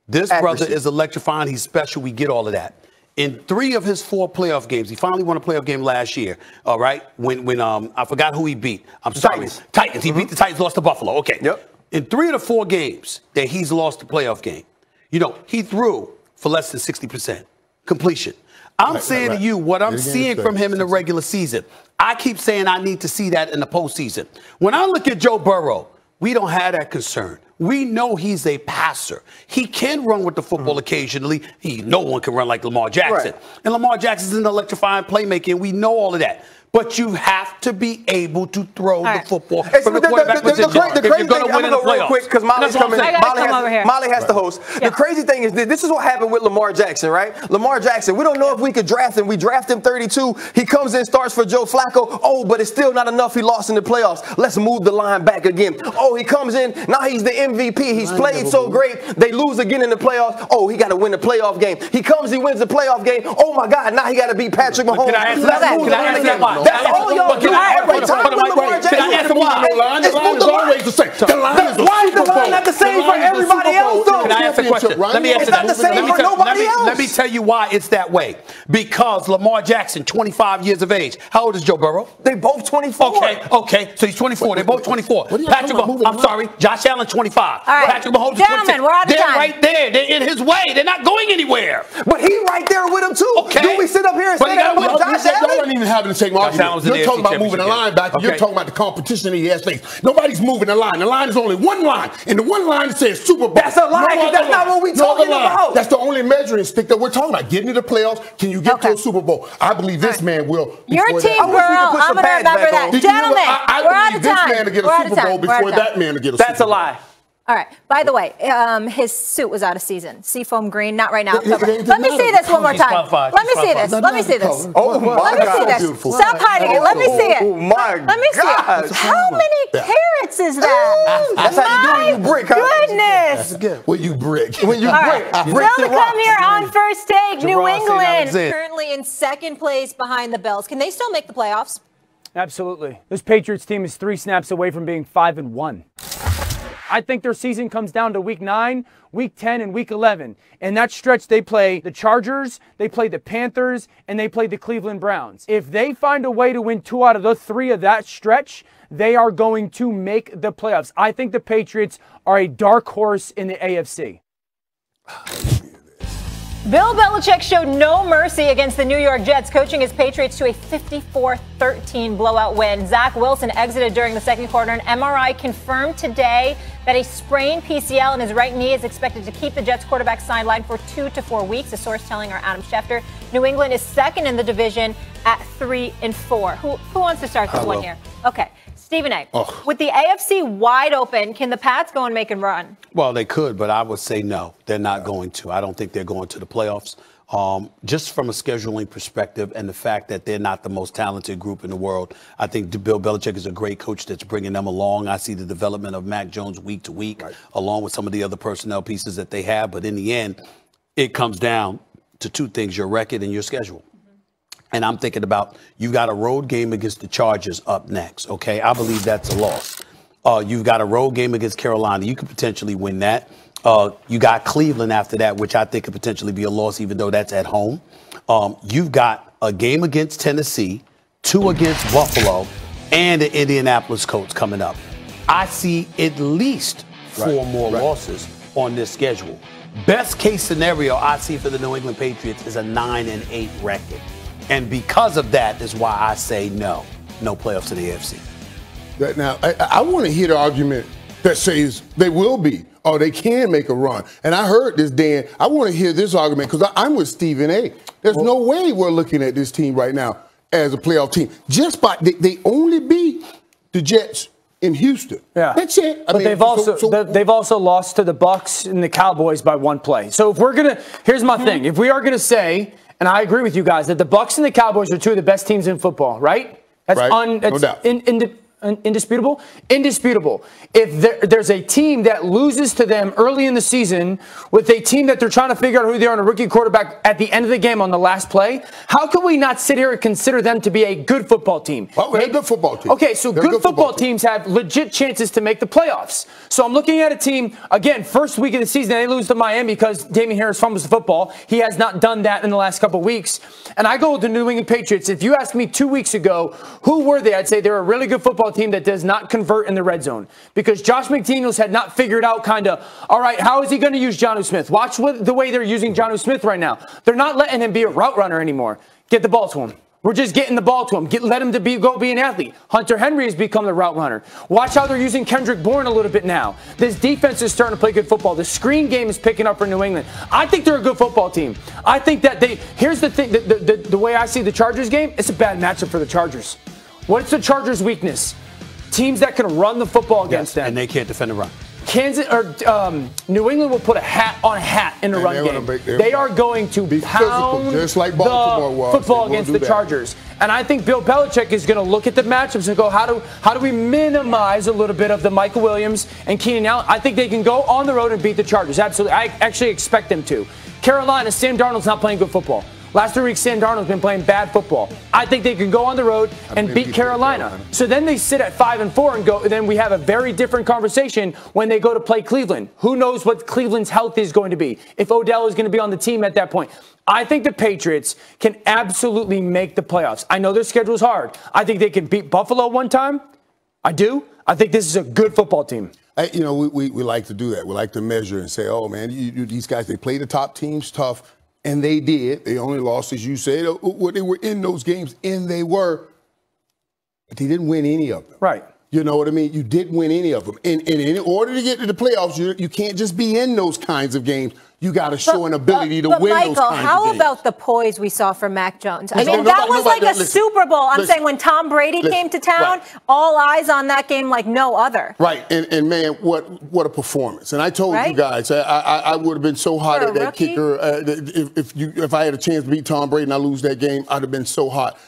Speaker 3: This brother is electrifying. He's special. We get all of that. In 3 of his 4 playoff games, he finally won a playoff game last year. All right, when I forgot who he beat. I'm sorry, Titans. He beat the Titans, lost to Buffalo. Okay.
Speaker 7: Yep.
Speaker 3: In 3 of the 4 games that he's lost the playoff game, he threw for less than 60% completion. I'm saying to you what I'm seeing from him in the regular season. I keep saying I need to see that in the postseason. When I look at Joe Burrow, we don't have that concern. We know he's a passer. He can run with the football occasionally. No one can run like Lamar Jackson. Right. And Lamar Jackson's an electrifying playmaker, and we know all of that. But you have to be able to throw the football from the quarterback position if you're going to win in the playoffs.
Speaker 7: Real quick, because Molly's coming in. Molly has to host. Yeah. The crazy thing is this is what happened with Lamar Jackson, right? Lamar Jackson, we don't know if we could draft him. We draft him 32. He comes in, starts for Joe Flacco. Oh, but it's still not enough. He lost in the playoffs. Let's move the line back again. Oh, he comes in. Now he's the MVP. He's played so great. They lose again in the playoffs. Oh, he got to win the playoff game. He comes, he wins the playoff game. Oh, my God. Now he got to beat Patrick Mahomes.
Speaker 3: Can I answer that?
Speaker 7: That's all y'all do. Every time with Lamar Jackson.
Speaker 3: Can I answer why?
Speaker 4: The line is always the same. The line is
Speaker 7: why is the line not the same for everybody else, though?
Speaker 3: Can I ask a question? Let me answer that.
Speaker 7: It's not the same for nobody else.
Speaker 3: Let me tell you why it's that way. Because Lamar Jackson, 25 years of age. How old is Joe Burrow?
Speaker 7: They both 24.
Speaker 3: Okay. So he's 24. They're both 24. Patrick Mahomes, I'm sorry, Josh Allen, 25.
Speaker 1: All right.
Speaker 3: Patrick Mahomes is 26.
Speaker 1: Gentlemen, we're out of time.
Speaker 3: They're right there. They're in his way. They're not going anywhere.
Speaker 7: But he right there with him, too.
Speaker 3: Okay.
Speaker 7: Do we sit up here and say that with Josh Allen?
Speaker 4: Y'all don't even have the same argument. You're talking about moving the line back. You're talking about the competition he has faced. Nobody's moving the line. The line is only one line. And the one line says Super Bowl.
Speaker 7: That's a lie. That's not what we're talking about.
Speaker 4: That's the only measuring stick that we're talking about. Getting to the playoffs. Can you get to a Super Bowl? I believe this man will.
Speaker 1: Your team, girl. I'm going to remember that. Gentlemen, we're out of time.
Speaker 4: I believe this man to get a Super Bowl before that man to get a Super Bowl.
Speaker 7: That's a lie.
Speaker 1: All right. By the way, his suit was out of season. Seafoam green, not right now. Let me see this one more time. Let me see this. Let me see this.
Speaker 7: Oh my God!
Speaker 1: Let me see this. Stop hiding it. Let me see it.
Speaker 7: Oh my God!
Speaker 1: Let me see it. How many carats is that?
Speaker 7: That's how you do it. You brick.
Speaker 1: Goodness.
Speaker 4: When you brick.
Speaker 7: When you brick.
Speaker 1: Still to come here on First Take. New England currently in second place behind the Bills. Can they still make the playoffs?
Speaker 2: Absolutely. This Patriots team is 3 snaps away from being 5-1. I think their season comes down to Week 9, Week 10, and Week 11. In that stretch, they play the Chargers, they play the Panthers, and they play the Cleveland Browns. If they find a way to win 2 out of the 3 of that stretch, they are going to make the playoffs. I think the Patriots are a dark horse in the AFC.
Speaker 1: Bill Belichick showed no mercy against the New York Jets, coaching his Patriots to a 54-13 blowout win. Zach Wilson exited during the second quarter. An MRI confirmed today that a sprained PCL in his right knee is expected to keep the Jets quarterback sidelined for 2 to 4 weeks, a source telling our Adam Schefter. New England is second in the division at 3-4. Who wants to start this one here? Okay. Stephen A., with the AFC wide open, can the Pats go and make a run?
Speaker 3: Well, they could, but I would say no. They're not going to. I don't think they're going to the playoffs. Just from a scheduling perspective and the fact that they're not the most talented group in the world, I think Bill Belichick is a great coach that's bringing them along. I see the development of Mac Jones week to week, along with some of the other personnel pieces that they have. But in the end, it comes down to 2 things, your record and your schedule. And I'm thinking about, you got a road game against the Chargers up next, okay? I believe that's a loss. You've got a road game against Carolina. You could potentially win that. You got Cleveland after that, which I think could potentially be a loss, even though that's at home. You've got a game against Tennessee, 2 against Buffalo, and the Indianapolis Colts coming up. I see at least 4 more losses on this schedule. Best case scenario I see for the New England Patriots is a 9-8 record. And because of that is why I say no playoffs in the AFC.
Speaker 4: Now, I want to hear the argument that says they will be or they can make a run. And I heard this, Dan. I want to hear this argument because I'm with Stephen A. There's no way we're looking at this team right now as a playoff team. Just by they only beat the Jets in Houston. Yeah. That's it.
Speaker 2: But they've also lost to the Bucs and the Cowboys by 1 play. So if we're here's my thing. If we are gonna say, and I agree with you guys, that the Bucs and the Cowboys are two of the best teams in football, right? That's
Speaker 4: right. No doubt.
Speaker 2: Indisputable? Indisputable. If there's a team that loses to them early in the season with a team that they're trying to figure out who they are on a rookie quarterback at the end of the game on the last play, how can we not sit here and consider them to be a good football team?
Speaker 4: Well, they're a good football team.
Speaker 2: Okay, so good football teams have legit chances to make the playoffs. So I'm looking at a team, again, first week of the season, they lose to Miami because Damian Harris fumbles the football. He has not done that in the last couple of weeks. And I go with the New England Patriots. If you asked me 2 weeks ago, who were they? I'd say they're a really good football team that does not convert in the red zone because Josh McDaniels had not figured out all right, how is he going to use Jonnu Smith? Watch the way they're using Jonnu Smith right now. They're not letting him be a route runner anymore. Get the ball to him. We're just getting the ball to him. Let him go be an athlete. Hunter Henry has become the route runner. Watch how they're using Kendrick Bourne a little bit now. This defense is starting to play good football. The screen game is picking up for New England. I think they're a good football team. I think that here's the thing, the way I see the Chargers game, it's a bad matchup for the Chargers. What's the Chargers' weakness? Teams that can run the football against them.
Speaker 3: And they can't defend the run.
Speaker 2: New England will put a hat in the run game. They are going to pound
Speaker 4: physical, just like Baltimore was.
Speaker 2: Football against the Chargers. And I think Bill Belichick is going to look at the matchups and go, how do we minimize a little bit of the Michael Williams and Keenan Allen? I think they can go on the road and beat the Chargers. Absolutely. I actually expect them to. Carolina, Sam Darnold's not playing good football. Last 3 weeks, Sam Darnold's been playing bad football. I think they can go on the road and beat Carolina. So then they sit at 5-4 and go. Then we have a very different conversation when they go to play Cleveland. Who knows what Cleveland's health is going to be? If Odell is going to be on the team at that point. I think the Patriots can absolutely make the playoffs. I know their schedule is hard. I think they can beat Buffalo one time. I do. I think this is a good football team.
Speaker 4: We like to do that. We like to measure and say, oh, man, these guys, they play the top teams tough. And they did. They only lost, as you said, they were in those games, and they were. But they didn't win any of them.
Speaker 2: Right.
Speaker 4: You know what I mean? You didn't win any of them. And in order to get to the playoffs, you can't just be in those kinds of games. You got to show an ability to win those kinds of games.
Speaker 1: Michael, how about the poise we saw from Mac Jones? I mean, that was like a Super Bowl. I'm saying when Tom Brady came to town, all eyes on that game like no other.
Speaker 4: Right. And man, what a performance. And I told you guys, I would have been so hot at that kicker. If I had a chance to beat Tom Brady and I lose that game, I'd have been so hot.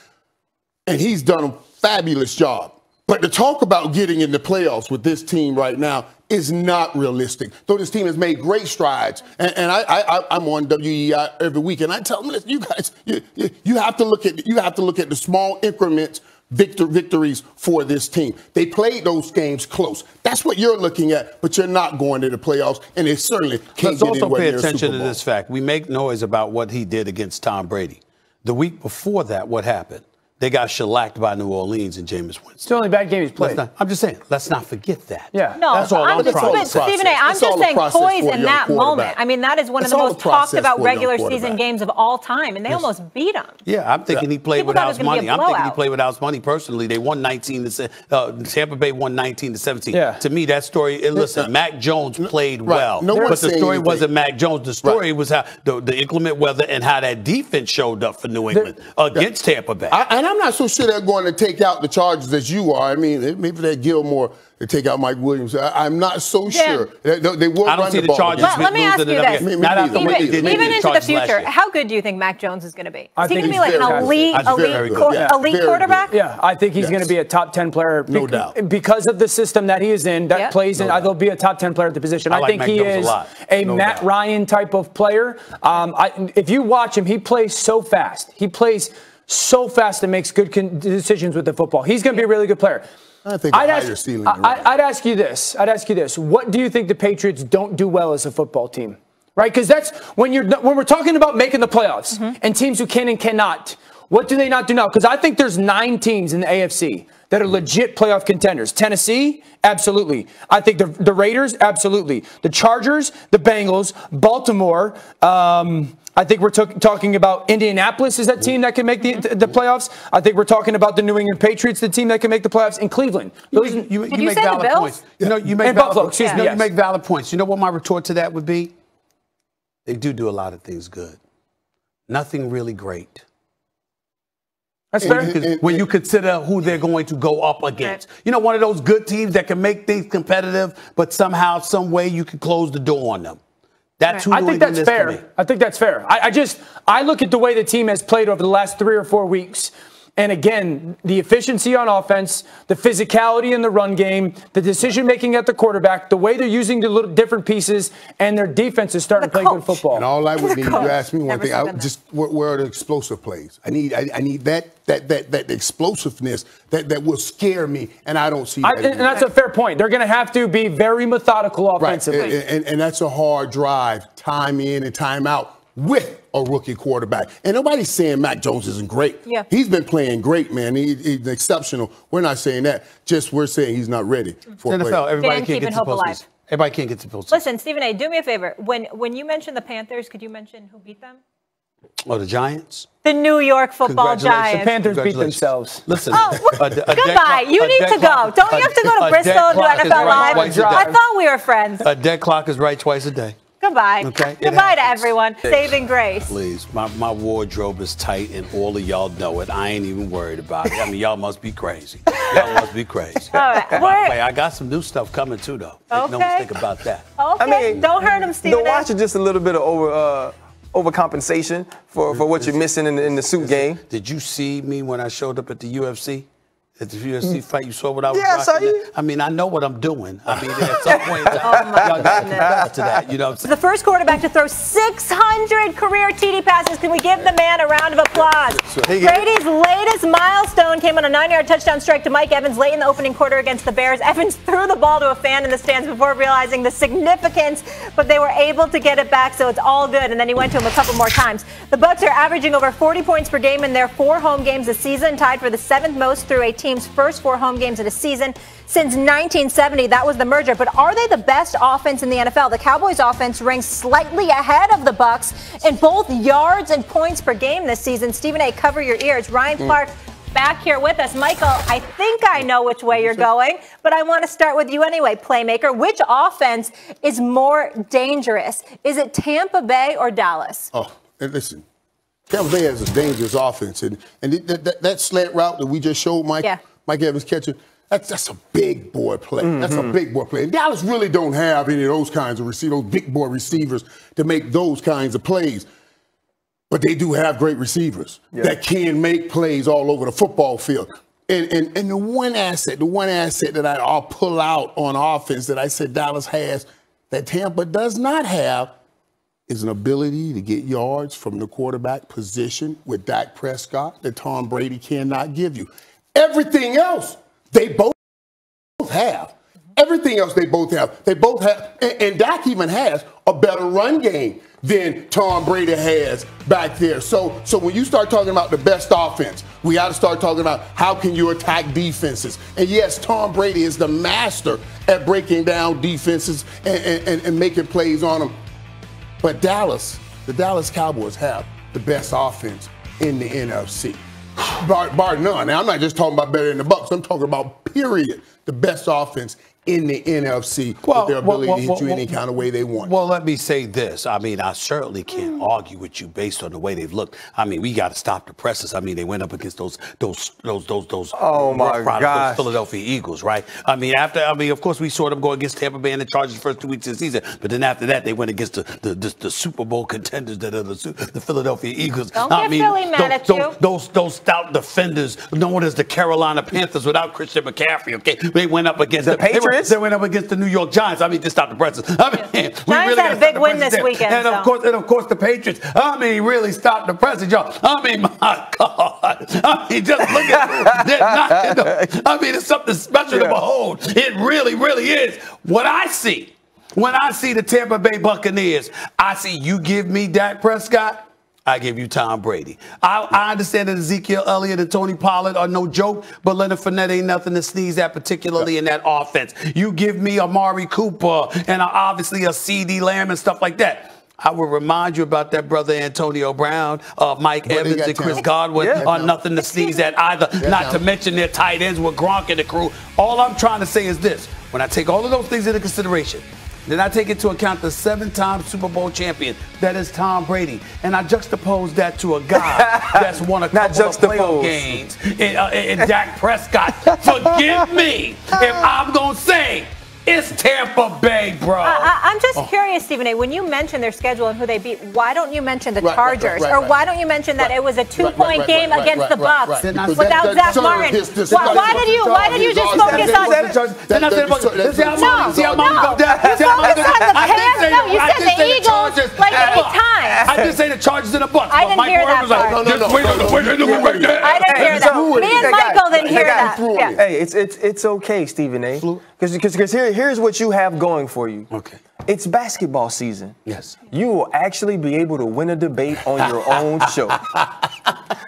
Speaker 4: And he's done a fabulous job. But to talk about getting in the playoffs with this team right now is not realistic. Though this team has made great strides, and I'm on WEI every week, and I tell them, listen, you guys, you have to look at the small increments victories for this team. They played those games close. That's what you're looking at, but you're not going to the playoffs, and they certainly can't get anywhere near a Super Bowl.
Speaker 3: Let's also pay attention to this fact. We make noise about what he did against Tom Brady. The week before that, what happened? They got shellacked by New Orleans and Jameis Winston.
Speaker 2: It's the only bad game he's played.
Speaker 3: I'm just saying, let's not forget that.
Speaker 2: Yeah.
Speaker 1: No,
Speaker 3: that's all I'm trying to say.
Speaker 1: Stephen A., I'm just saying poise in that moment. I mean, that is one of the most talked about regular season games of all time, and they almost beat him.
Speaker 3: Yeah, I'm thinking he played without his money. I'm thinking he played without his money personally. They won 19 to Tampa Bay won 19-17.
Speaker 2: Yeah.
Speaker 3: To me, that story, listen, Mac Jones played well. But the story wasn't Mac Jones. The story was how the inclement weather and how that defense showed up for New England against Tampa Bay.
Speaker 4: And I'm not so sure they're going to take out the Chargers as you are. I mean, maybe that Gilmore to take out Mike Williams. I'm not so sure. They will
Speaker 3: I don't
Speaker 4: run
Speaker 3: see
Speaker 4: the
Speaker 3: the
Speaker 4: ball.
Speaker 3: Chargers.
Speaker 1: Let me ask you this. Even into the future,
Speaker 3: how
Speaker 1: how good do you think Mac Jones is going to be? Is he going to be
Speaker 2: he's
Speaker 1: like an elite quarterback?
Speaker 2: Yeah, I think he's going to be a top 10 player.
Speaker 3: No doubt.
Speaker 2: Because of the system that he is in, that plays in, they'll be a top 10 player at the position. I think he is a Matt Ryan type of player. If you watch him, he plays so fast. He plays so fast and makes good decisions with the football. He's going to be a really good player.
Speaker 4: I think I'd
Speaker 2: ask you this. What do you think the Patriots don't do well as a football team? Right? Because that's when we're talking about making the playoffs and teams who can and cannot. What do they not do now? Because I think there's 9 teams in the AFC that are legit playoff contenders. Tennessee, absolutely. I think the Raiders, absolutely. The Chargers, the Bengals, Baltimore. I think we're talking about Indianapolis is that team that can make the playoffs. I think we're talking about the New England Patriots, the team that can make the playoffs, in Cleveland.
Speaker 3: You make valid points. You make valid points. You know what my retort to that would be? They do a lot of things good. Nothing really great.
Speaker 2: That's fair.
Speaker 3: When you consider who they're going to go up against. You know, one of those good teams that can make things competitive, but somehow, some way you can close the door on them.
Speaker 8: That's who
Speaker 2: I think that's fair. I think that's fair. I look at the way the team has played over the last 3 or 4 weeks. And again, the efficiency on offense, the physicality in the run game, the decision-making at the quarterback, the way they're using the little different pieces, and their defense is starting to play good football.
Speaker 4: And all I would need, you ask me one thing, where are the explosive plays? I need that explosiveness that will scare me, and I don't see that.
Speaker 2: And that's a fair point. They're going to have to be very methodical offensively.
Speaker 4: Right. And that's a hard drive, time in and time out, with a rookie quarterback. And nobody's saying Mac Jones isn't great.
Speaker 1: Yeah.
Speaker 4: He's been playing great, man. He's exceptional. We're not saying that. Just we're saying he's not ready for
Speaker 8: NFL. Everybody can't get to postseason. Everybody can't get to postseason.
Speaker 1: Listen, Stephen A., do me a favor. When you mention the Panthers, could you mention who beat them?
Speaker 8: Oh, the Giants?
Speaker 1: The New York Football Giants.
Speaker 2: The Panthers beat themselves.
Speaker 8: Listen.
Speaker 1: Goodbye. You need to go. Don't you have to go to Bristol and do NFL Live? I thought we were friends.
Speaker 8: A dead clock is right twice a day.
Speaker 1: Goodbye.
Speaker 8: Okay.
Speaker 1: Goodbye to everyone. Saving grace.
Speaker 8: Please, my wardrobe is tight, and all of y'all know it. I ain't even worried about it. I mean, y'all must be crazy. Y'all must be crazy.
Speaker 1: All right.
Speaker 8: By the way, I got some new stuff coming too, though. Make no mistake about that.
Speaker 1: Okay. I mean, don't hurt him, Stephen.
Speaker 7: The watch is just a little bit of overcompensation for what you're missing in the suit game.
Speaker 8: Did you see me when I showed up at the UFC? At the UFC fight, you saw what I was
Speaker 7: I saw you.
Speaker 8: I mean, I know what I'm doing. I mean, at some point, y'all got to get back to that. You know what I'm saying?
Speaker 1: The first quarterback to throw 600 career TD passes. Can we give the man a round of applause? Brady's latest milestone came on a 9-yard touchdown strike to Mike Evans late in the opening quarter against the Bears. Evans threw the ball to a fan in the stands before realizing the significance, but they were able to get it back, so it's all good. And then he went to him a couple more times. The Bucs are averaging over 40 points per game in their 4 home games this season, tied for the 7th most through a team's first 4 home games in a season since 1970. That was the merger. But are they the best offense in the NFL? The Cowboys offense ranks slightly ahead of the Bucs in both yards and points per game this season. Stephen A., cover your ears. Ryan Clark back here with us. Michael, I think I know which way you're going, but I want to start with you anyway, playmaker. Which offense is more dangerous? Is it Tampa Bay or Dallas?
Speaker 4: Oh, listen. Tampa Bay has a dangerous offense, and that slant route that we just showed Mike Evans catching, that's a big boy play. Mm-hmm. That's a big boy play. And Dallas really don't have any of those kinds of receivers, those big boy receivers to make those kinds of plays. But they do have great receivers that can make plays all over the football field. And the one asset that I'll pull out on offense that I said Dallas has that Tampa does not have is an ability to get yards from the quarterback position with Dak Prescott that Tom Brady cannot give you. Everything else, they both have. Everything else they both have. They both have, and Dak even has a better run game than Tom Brady has back there. So when you start talking about the best offense, we got to start talking about how can you attack defenses. And yes, Tom Brady is the master at breaking down defenses and making plays on them. But the Dallas Cowboys have the best offense in the NFC. Bar none. Now, I'm not just talking about better than the Bucs. I'm talking about, period, the best offense in the NFC with their ability to hit you any kind of way they want.
Speaker 8: Well, let me say this. I mean, I certainly can't argue with you based on the way they've looked. I mean, we got to stop the presses. I mean, they went up against those
Speaker 7: oh my God,
Speaker 8: Philadelphia Eagles, right? I mean, of course, we saw them go against Tampa Bay and the Chargers the first 2 weeks of the season, but then after that, they went against the Super Bowl contenders that are the Philadelphia Eagles.
Speaker 1: Don't get Philly mad at you.
Speaker 8: Those stout defenders known as the Carolina Panthers without Christian McCaffrey. Okay, they went up against
Speaker 7: the Patriots.
Speaker 8: They went up against the New York Giants. I mean, just stop the presses. I mean,
Speaker 1: Giants had a big win this weekend.
Speaker 8: And of course, the Patriots. I mean, really stop the presses, y'all. I mean, my God. I mean, just look at it. I mean, it's something special to behold. It really, really is. What I see when I see the Tampa Bay Buccaneers, I see you give me Dak Prescott, I give you Tom Brady. I understand that Ezekiel Elliott and Tony Pollard are no joke, but Leonard Fournette ain't nothing to sneeze at, particularly in that offense. You give me Amari Cooper and obviously a CD Lamb and stuff like that. I will remind you about that brother Antonio Brown, Mike Evans, and Chris Godwin are nothing to sneeze at either, not to mention their tight ends with Gronk and the crew. All I'm trying to say is this. When I take all of those things into consideration, then I take into account the 7-time Super Bowl champion, that is Tom Brady. And I juxtapose that to a guy that's won a couple of playoff games in Dak Prescott. Forgive me if I'm going to say It's Tampa Bay, bro.
Speaker 1: I'm just curious, Stephen A. When you mention their schedule and who they beat, why don't you mention the Chargers? Or why don't you mention that it was a 2-point game against the Bucks without Zach Martin? Why did you just focus on
Speaker 8: See how money go down?
Speaker 1: No, you said the Eagles like 8 times.
Speaker 8: I did say the Chargers and the Bucks.
Speaker 1: I didn't hear that part. I didn't hear that. Me and Michael didn't hear that.
Speaker 7: Hey, it's okay, Stephen A. Because here's what you have going for you.
Speaker 8: Okay.
Speaker 7: It's basketball season.
Speaker 8: Yes.
Speaker 7: You will actually be able to win a debate on your own show.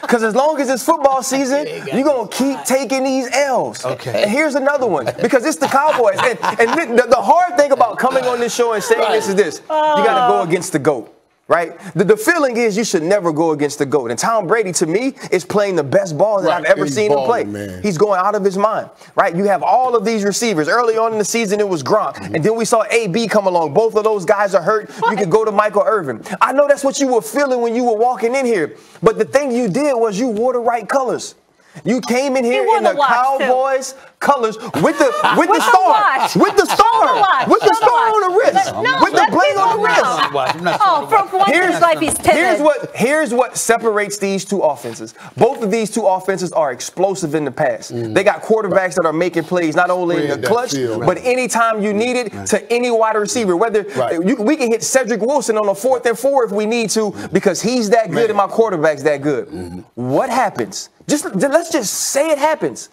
Speaker 7: Because as long as it's football season, you're going to keep taking these L's.
Speaker 8: Okay.
Speaker 7: And here's another one. Because it's the Cowboys. And the hard thing about coming on this show and saying this is this. You got to go against the GOAT. Right? The feeling is you should never go against the GOAT. And Tom Brady, to me, is playing the best ball that I've ever seen him play. Man. He's going out of his mind. Right? You have all of these receivers. Early on in the season, it was Gronk. And then we saw AB come along. Both of those guys are hurt. You could go to Michael Irvin. I know that's what you were feeling when you were walking in here. But the thing you did was you wore the right colors. You came in here in the Cowboys colors with the star, with the star on the wrist, with the bling on the wrist.
Speaker 1: For once in his life, he's timid.
Speaker 7: Here's what separates these two offenses. Both of these two offenses are explosive in the pass. They got quarterbacks that are making plays not only in the clutch, but anytime you need it to any wide receiver. Whether we can hit Cedric Wilson on a 4th and 4 if we need to because he's that good and my quarterback's that good. What happens? Let's just say it happens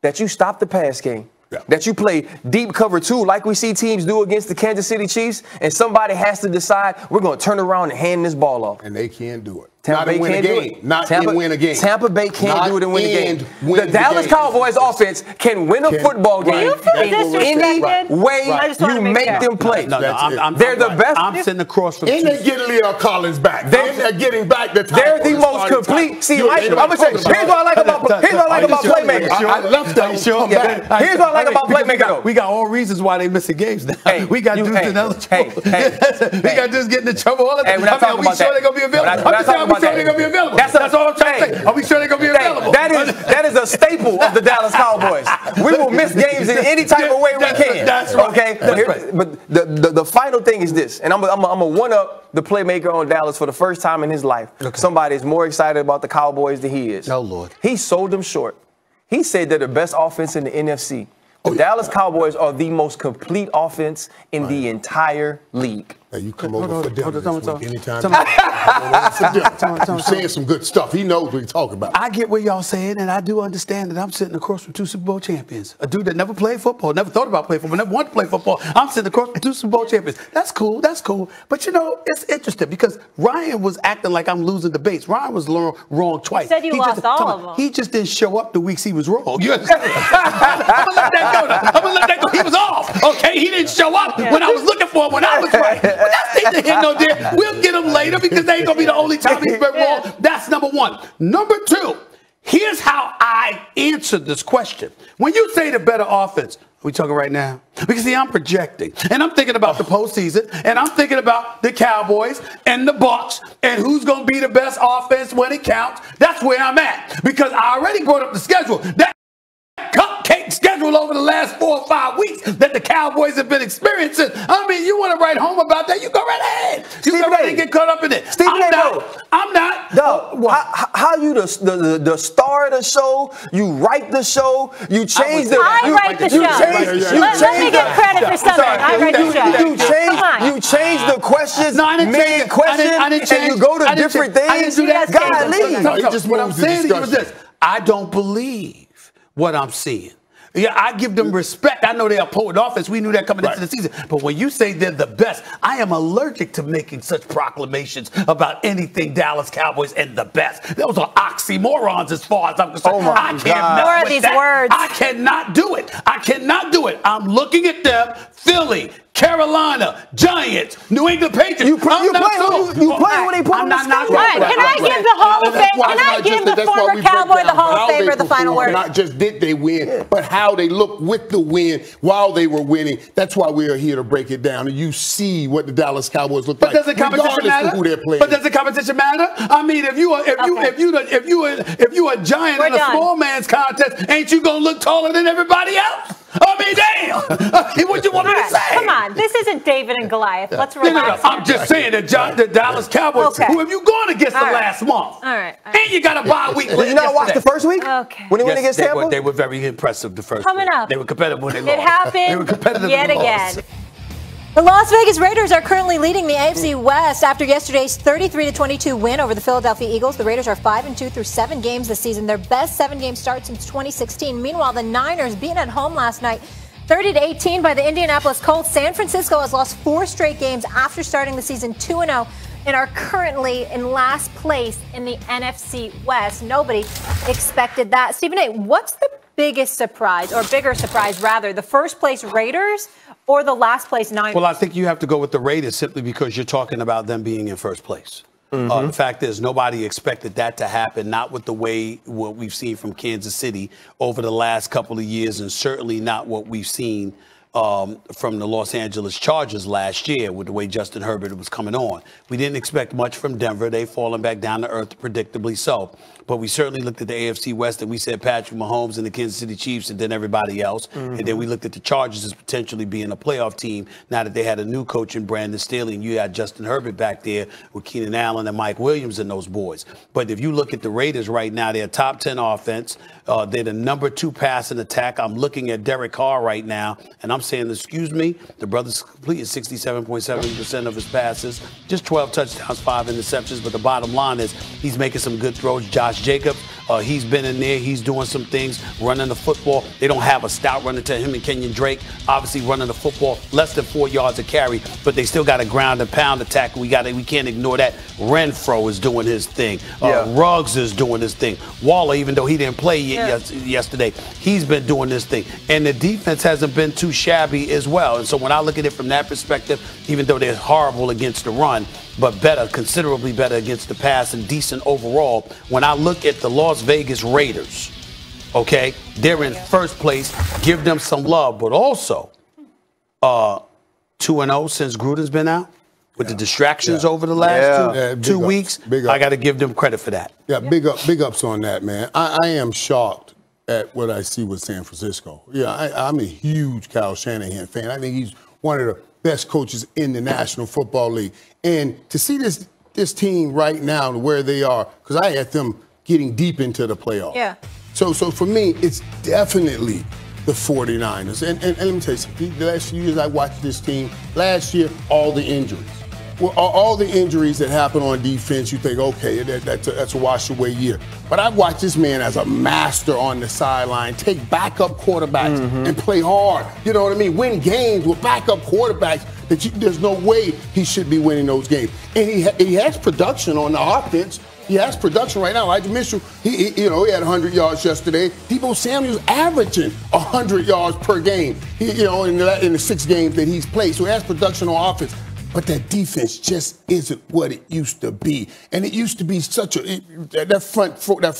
Speaker 7: that you stop the pass game, that you play deep cover 2 like we see teams do against the Kansas City Chiefs, and somebody has to decide we're going to turn around and hand this ball off.
Speaker 4: And they can't do it.
Speaker 7: Tampa Bay
Speaker 4: win a game. Not win a game.
Speaker 7: Tampa Bay can't do it and win a game. The Dallas Cowboys offense can win a football game in any way you make them play. They're the best.
Speaker 8: I'm sitting across from.
Speaker 4: And they're getting Leo Collins back. They're getting back the time.
Speaker 7: They're the most complete. See, I'm gonna say, here's what I like about playmakers.
Speaker 8: I love that.
Speaker 7: Here's what I like about playmakers.
Speaker 8: We got all reasons why they missing games now. We got dudes in other trouble. We got dudes getting in trouble all the time. Are we sure they're gonna be available? Are we sure they're going to be available? That's all I'm trying to say. Are we sure they're going to be available?
Speaker 7: That is a staple of the Dallas Cowboys. We will miss games in any type of way we can.
Speaker 8: That's right.
Speaker 7: Okay? But the final thing is this, and I'm going to one-up the playmaker on Dallas for the first time in his life. Somebody is more excited about the Cowboys than he is.
Speaker 8: Oh, Lord.
Speaker 7: He sold them short. He said they're the best offense in the NFC. The Dallas Cowboys are the most complete offense in the entire league.
Speaker 4: Hey, you come over for dinner this week anytime. You're saying some good stuff. He knows what he's talking about.
Speaker 8: I get what y'all saying, and I do understand that I'm sitting across from 2 Super Bowl champions. A dude that never played football, never thought about playing football, never wanted to play football. I'm sitting across from 2 Super Bowl champions. That's cool. That's cool. But, you know, it's interesting because Ryan was acting like I'm losing debates. Ryan was wrong twice.
Speaker 1: You said you lost all of them.
Speaker 8: He just didn't show up the weeks he was wrong. You understand? I'm going to let that go. I'm going to let that go. He was off. Okay? He didn't show up when I was looking for him when I was right. But that's neither here nor there. We'll get him later because they ain't going to be the only time he's been wrong. That's number one. Number two, here's how I answered this question. When you say the better offense, are we talking right now? Because, see, I'm projecting. And I'm thinking about the postseason. And I'm thinking about the Cowboys and the Bucs and who's going to be the best offense when it counts. That's where I'm at. Because I already brought up the schedule. That cupcake schedule over the last 4 or 5 weeks that the Cowboys have been experiencing. I mean, you want to write home about that, you go right ahead. You go right and get caught up in it. I'm not.
Speaker 7: How you the star of the show, you write the show, you change the...
Speaker 1: I write the show. Let me get credit for something. I write the show.
Speaker 7: You change the questions mid-question, and you go to different things.
Speaker 8: I didn't do that.
Speaker 7: Golly.
Speaker 8: What I'm saying is this. I don't believe what I'm seeing. Yeah, I give them respect. I know they are potent offense. We knew that coming into the season. But when you say they're the best, I am allergic to making such proclamations about anything Dallas Cowboys and the best. Those are oxymorons as far as I'm concerned.
Speaker 7: Oh my God.
Speaker 1: More of these words.
Speaker 8: I cannot do it. I cannot do it. I'm looking at them, Philly, Carolina, Giants, New England Patriots.
Speaker 7: You play when they put on the schedule.
Speaker 1: Can I give the Hall of Fame? Can I give the former Cowboy the Hall of Famer the final word?
Speaker 4: Not just did they win, but how they looked with the win while they were winning. That's why we are here to break it down, and you see what the Dallas Cowboys look like.
Speaker 8: But does the competition matter?
Speaker 4: Who they're playing.
Speaker 8: But does the competition matter? I mean, if you a giant in a small man's contest, ain't you gonna look taller than everybody else? I mean, damn. I mean, what you want me to say?
Speaker 1: Come on. This isn't David and Goliath. Let's relax.
Speaker 8: I'm just saying that the Dallas Cowboys, who have you gone against the last month?
Speaker 1: All right.
Speaker 8: And you got a bye week.
Speaker 7: Did you not watch the first week?
Speaker 1: Okay.
Speaker 7: When they went against Tampa?
Speaker 8: They were very impressive the first
Speaker 1: Coming
Speaker 8: week.
Speaker 1: up.
Speaker 8: They were competitive when they lost.
Speaker 1: It happened
Speaker 8: They were competitive
Speaker 1: yet
Speaker 8: when they
Speaker 1: again.
Speaker 8: lost.
Speaker 1: The Las Vegas Raiders are currently leading the AFC West after yesterday's 33-22 win over the Philadelphia Eagles. The Raiders are 5-2 through 7 games this season, their best 7-game start since 2016. Meanwhile, the Niners beaten at home last night 30-18 by the Indianapolis Colts. San Francisco has lost 4 straight games after starting the season 2-0 and are currently in last place in the NFC West. Nobody expected that. Stephen A., what's the biggest surprise, or bigger surprise rather, the first place Raiders or the last place Niners?
Speaker 3: Well, I think you have to go with the Raiders simply because you're talking about them being in first place. The fact is, nobody expected that to happen, not with the way what we've seen from Kansas City over the last couple of years, and certainly not what we've seen from the Los Angeles Chargers last year with the way Justin Herbert was coming on. We didn't expect much from Denver. They've fallen back down to earth, predictably so. But we certainly looked at the AFC West and we said Patrick Mahomes and the Kansas City Chiefs and then everybody else. And then we looked at the Chargers as potentially being a playoff team now that they had a new coach in Brandon Staley, and you had Justin Herbert back there with Keenan Allen and Mike Williams and those boys. But if you look at the Raiders right now, they're a top 10 offense. They're the number 2 passing attack. I'm looking at Derek Carr right now, and I'm saying, excuse me, the brother's completed 67.7% of his passes, just 12 touchdowns, 5 interceptions. But the bottom line is he's making some good throws. Josh Jacobs, he's been in there. He's doing some things, running the football. They don't have a stout runner to him and Kenyon Drake, obviously running the football less than 4 yards a carry, but they still got a ground and pound attack. We can't ignore that. Renfro is doing his thing. Ruggs is doing his thing. Waller, even though he didn't play yesterday, he's been doing this thing. And the defense hasn't been too shabby as well. And so when I look at it from that perspective, even though they're horrible against the run, but better, considerably better against the pass and decent overall, when I look at the Las Vegas Raiders, okay, they're in first place. Give them some love. But also, 2-0 since Gruden's been out with the distractions over the last two weeks. I got to give them credit for that.
Speaker 4: Yeah, big ups on that, man. I am shocked at what I see with San Francisco. Yeah, I'm a huge Kyle Shanahan fan. I think he's one of the best coaches in the National Football League. And to see this team right now and where they are, because I had them getting deep into the playoffs. Yeah. So for me, it's definitely the 49ers. And let me tell you something. The last few years I watched this team, last year, all the injuries. Well, all the injuries that happen on defense, you think, okay, that's a wash-away year. But I've watched this man as a master on the sideline take backup quarterbacks and play hard. You know what I mean? Win games with backup quarterbacks that there's no way he should be winning those games. And he has production on the offense. He has production right now. Elijah Mitchell, he had 100 yards yesterday. Deebo Samuel's averaging 100 yards per game, in the 6 games that he's played. So he has production on offense. But that defense just isn't what it used to be. And it used to be that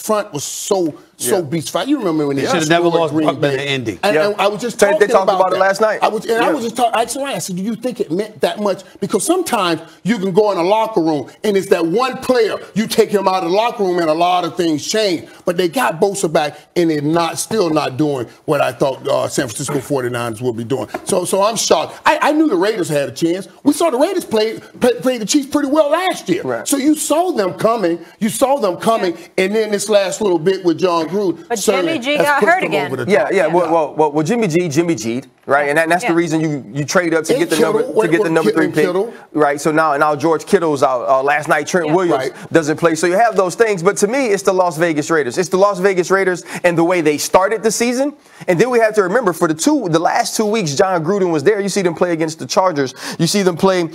Speaker 4: front was so beast fight. You remember when they
Speaker 3: should have never lost Green Bay to Indy.
Speaker 4: And I was just talking
Speaker 7: about it last night.
Speaker 4: I was just talking. I said, do you think it meant that much? Because sometimes you can go in a locker room and it's that one player, you take him out of the locker room and a lot of things change. But they got Bosa back and they're still not doing what I thought San Francisco 49ers would be doing. So I'm shocked. I knew the Raiders had a chance. We saw the Raiders played the Chiefs pretty well last year. Right. So you saw them coming. And then this last little bit with John Gruden.
Speaker 1: But Jimmy G got hurt again.
Speaker 7: Well, Jimmy G'd, right? And that's the reason you trade up to get the number 3 pick, right? So now George Kittle's out. Last night Trent Williams doesn't play. So you have those things. But to me, it's the Las Vegas Raiders. It's the Las Vegas Raiders and the way they started the season. And then we have to remember for the last 2 weeks, John Gruden was there. You see them play against the Chargers. You see them play